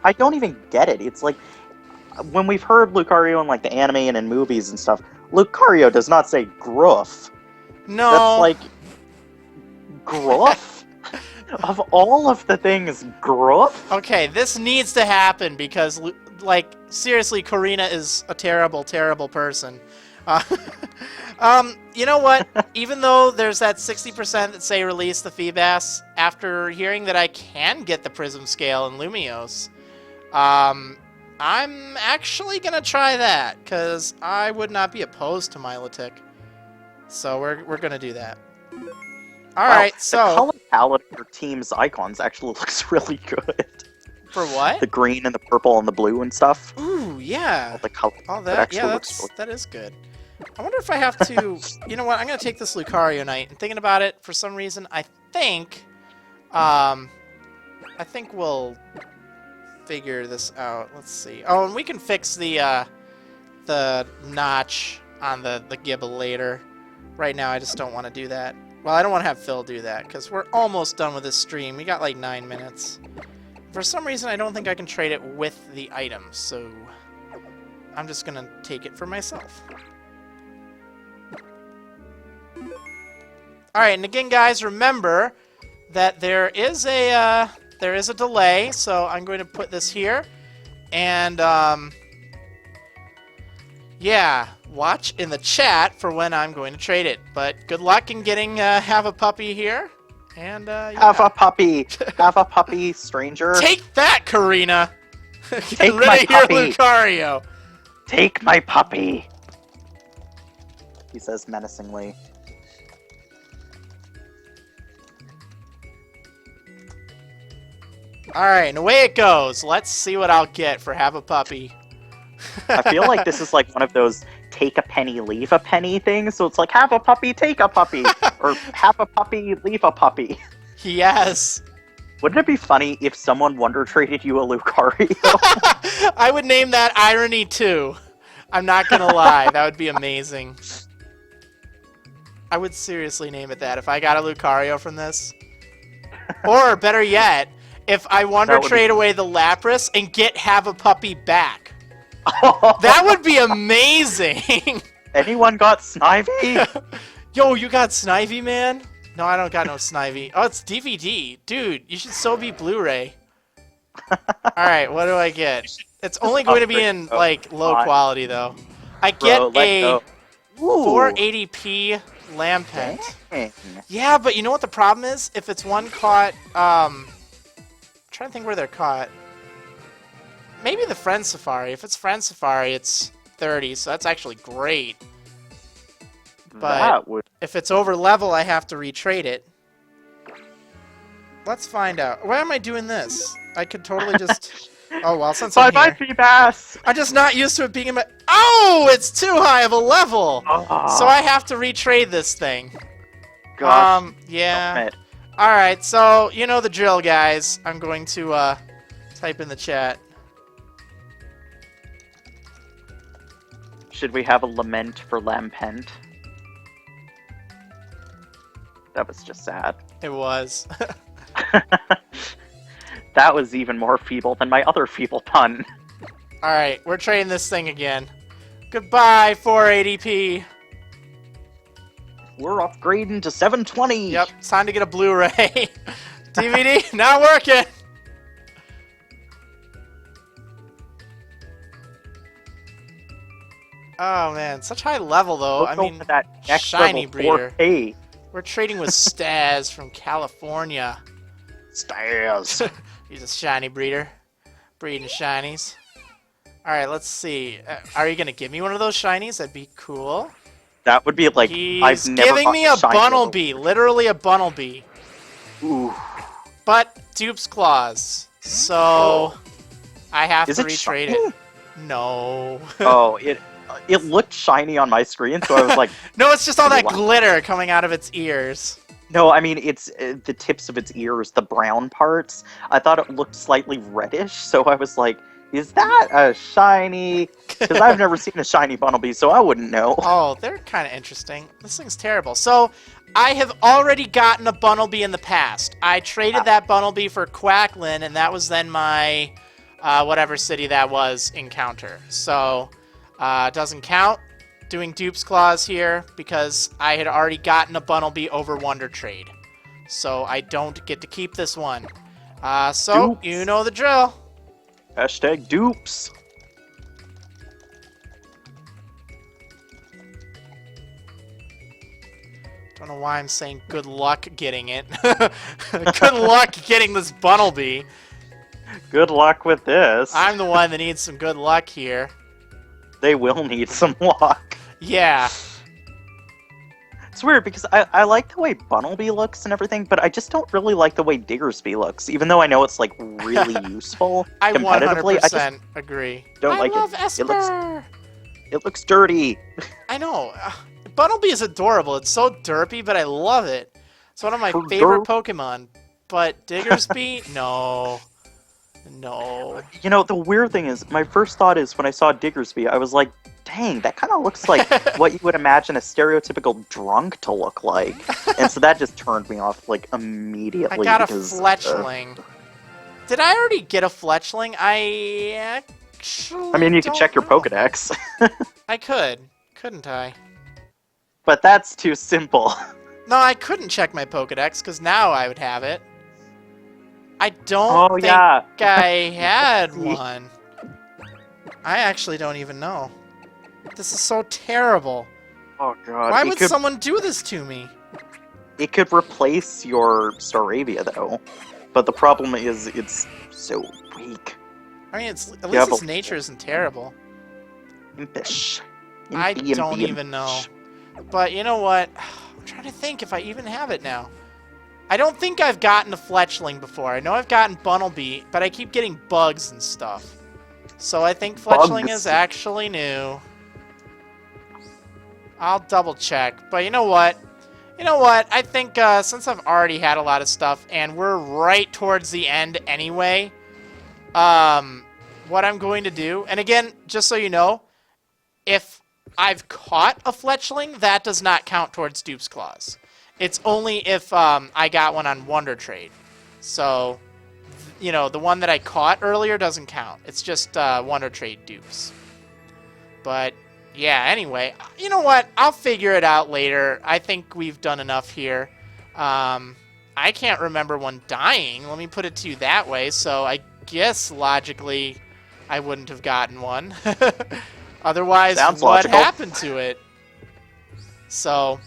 C: I don't even get it. It's like, when we've heard Lucario in like the anime and in movies and stuff, Lucario does not say gruff.
A: No.
C: That's like, gruff? Of all of the things, gruff?
A: Okay, this needs to happen because like, seriously, Korrina is a terrible, terrible person. Uh, you know what? Even though there's that 60% that say release the Feebas, after hearing that I can get the Prism Scale in Lumiose, I'm actually gonna try that, because I would not be opposed to Milotic. So we're gonna do that. Alright,
C: wow,
A: so...
C: the color palette of your team's icons actually looks really good.
A: For what?
C: The green and the purple and the blue and stuff.
A: Ooh, yeah.
C: All the color
A: All
C: that
A: that,
C: actually
A: yeah,
C: looks really
A: that is good. I wonder if I have to... You know what? I'm gonna take this Lucario Knight. And thinking about it, for some reason, I think we'll figure this out. Let's see. Oh, and we can fix the notch on the Gibble later. Right now, I just don't want to do that. Well, I don't want to have Phil do that, because we're almost done with this stream. We got like 9 minutes. For some reason, I don't think I can trade it with the items, so I'm just gonna take it for myself. Alright, and again, guys, remember that there is a delay, so I'm going to put this here, and yeah, watch in the chat for when I'm going to trade it. But good luck in getting Have a Puppy here. And yeah.
C: Have a puppy! Have a puppy, stranger!
A: Take that, Karina!
C: Take
A: Get rid
C: my
A: of your
C: puppy!
A: Lucario!
C: Take my puppy! He says menacingly.
A: Alright, and away it goes. Let's see what I'll get for Have a Puppy.
C: I feel like this is like one of those take a penny, leave a penny things. So it's like, have a puppy, take a puppy. Or have a puppy, leave a puppy.
A: Yes.
C: Wouldn't it be funny if someone wonder traded you a Lucario?
A: I would name that Irony 2. I'm not gonna lie, that would be amazing. I would seriously name it that if I got a Lucario from this. Or, better yet, if I wonder trade away the Lapras and get Have a Puppy back. That would be amazing!
C: Anyone got Snivy?
A: Yo, you got Snivy, man? No, I don't got no Snivy. Oh, it's DVD. Dude, you should so be Blu-ray. Alright, what do I get? It's only going to be in, like, low quality, though. I get a 480p Lampent.
C: Dang.
A: Yeah, but you know what the problem is? If it's one caught, I'm trying to think where they're caught. Maybe the Friend Safari. If it's Friend Safari, it's 30, so that's actually great. But if it's over level, I have to retrade it. Let's find out. Why am I doing this? I could totally just... Oh, well, since I'm here.
C: Bye-bye, Feebas!
A: I'm just not used to it being in my... Oh, it's too high of a level! So I have to retrade this thing.
C: Gosh,
A: yeah. Alright, so you know the drill, guys. I'm going to type in the chat.
C: Should we have a lament for Lampent? That was just sad.
A: It was.
C: That was even more feeble than my other feeble pun.
A: Alright, we're trading this thing again. Goodbye, 480p.
C: We're upgrading to 720.
A: Yep, it's time to get a Blu-ray. DVD, not working. Oh man, such high level though.
C: Look
A: I mean,
C: that next
A: shiny
C: level,
A: breeder.
C: 4K.
A: We're trading with Staz from California.
C: Staz.
A: He's a shiny breeder. Breeding shinies. Alright, let's see. Are you going to give me one of those shinies? That'd be cool.
C: That would be like,
A: He's
C: I've never
A: giving me a
C: shiny
A: Bunnelby. Literally a Bunnelby.
C: Ooh.
A: But Dupe's Claws. So, I have to retrade it. No.
C: Oh, it looked shiny on my screen, so I was like...
A: No, it's just all that glitter coming out of its ears.
C: No, I mean, it's the tips of its ears, the brown parts. I thought it looked slightly reddish, so I was like, is that a shiny? Because I've never seen a shiny Bunnelby, so I wouldn't know.
A: Oh, they're kind of interesting. This thing's terrible. So, I have already gotten a Bunnelby in the past. I traded that Bunnelby for Quacklin, and that was then my, whatever city that was, encounter. So... it doesn't count doing Dupe's Claws here because I had already gotten a Bunnelby over Wonder Trade. So I don't get to keep this one. So,
C: Dupes.
A: you know the drill.
C: Hashtag dupes.
A: Don't know why I'm saying good luck getting it. Good luck getting this Bunnelby.
C: Good luck with this.
A: I'm the one that needs some good luck here.
C: They will need some luck.
A: Yeah.
C: It's weird because I like the way Bunnelby looks and everything, but I just don't really like the way Diggersby looks, even though I know it's like really useful
A: I
C: competitively.
A: 100%
C: I just
A: agree.
C: don't
A: I
C: like
A: love
C: it.
A: Esper.
C: It looks dirty.
A: I know. Bunnelby is adorable. It's so derpy, but I love it. It's one of my favorite Pokemon. But Diggersby? No. No.
C: You know, the weird thing is, my first thought is when I saw Diggersby, I was like, dang, that kind of looks like what you would imagine a stereotypical drunk to look like. And so that just turned me off, like, immediately.
A: I got a
C: because,
A: Fletchling. Did I already get a Fletchling? I actually
C: I mean, you could
A: don't
C: check your
A: know.
C: Pokedex.
A: I could. Couldn't I?
C: But that's too simple.
A: No, I couldn't check my Pokedex, because now I would have it. I don't think
C: yeah.
A: I had one. I actually don't even know. This is so terrible.
C: Oh god.
A: Why would someone do this to me?
C: It could replace your Staravia, though. But the problem is, it's so weak.
A: I mean, at least its nature isn't terrible.
C: Impish.
A: I don't even know. But you know what? I'm trying to think if I even have it now. I don't think I've gotten a Fletchling before. I know I've gotten Bunnelby, but I keep getting bugs and stuff. So I think Fletchling is actually new. I'll double check. But you know what? I think since I've already had a lot of stuff, and we're right towards the end anyway, what I'm going to do, and again, just so you know, if I've caught a Fletchling, that does not count towards Dupe's Claws. It's only if I got one on Wonder Trade. So, you know, the one that I caught earlier doesn't count. It's just Wonder Trade dupes. But, yeah, anyway, you know what? I'll figure it out later. I think we've done enough here. I can't remember one dying. Let me put it to you that way. So I guess, logically, I wouldn't have gotten one. Otherwise,
C: Sounds
A: what
C: logical.
A: happened to it? So,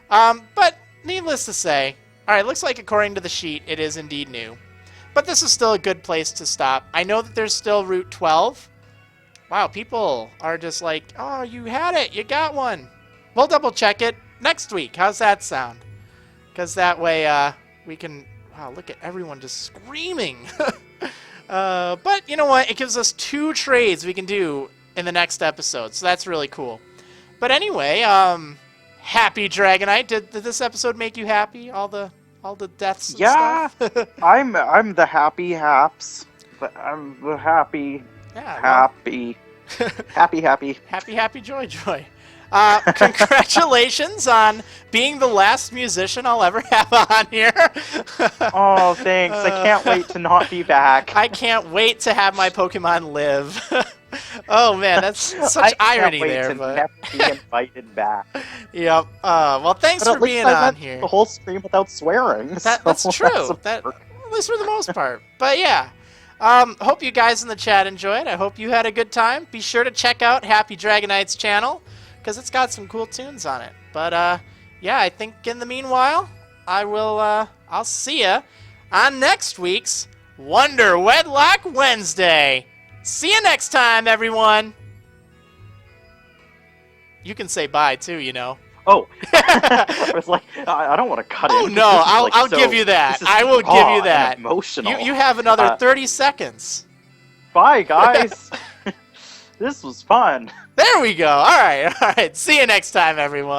A: but needless to say, alright, looks like according to the sheet, it is indeed new. But this is still a good place to stop. I know that there's still Route 12. Wow, people are just like, oh, you had it, you got one. We'll double check it next week. How's that sound? Because that way we can, wow, look at everyone just screaming. But you know what? It gives us 2 trades we can do in the next episode, so that's really cool. But anyway, HappyDragonite, did this episode make you happy? All the deaths and stuff?
C: I'm the happy haps. I'm the happy
A: Yeah,
C: happy.
A: happy, joy. Congratulations on being the last musician I'll ever have on here.
C: Oh, thanks. I can't wait to not be back.
A: I can't wait to have my Pokemon live. Oh man, that's such irony there. But
C: never be invited back.
A: Yep. Well, thanks
C: But
A: for
C: at least
A: being
C: I
A: on
C: went
A: here.
C: the whole stream without swearing.
A: That's
C: so
A: true.
C: that's
A: At least for the most part. But yeah. Hope you guys in the chat enjoyed. I hope you had a good time. Be sure to check out HappyDragonite's channel, because it's got some cool tunes on it. But yeah, I think in the meanwhile, I'll see ya on next week's Wonderwedlocke Wednesday. See you next time, everyone. You can say bye too, you know.
C: Oh, I was like, I don't want to cut
A: Oh
C: in.
A: no,
C: This is,
A: I'll
C: like,
A: give you that.
C: this is
A: I will give
C: raw
A: you
C: and
A: that.
C: Emotional.
A: You have another 30 seconds.
C: Bye, guys. This was fun.
A: There we go. All right. See you next time, everyone.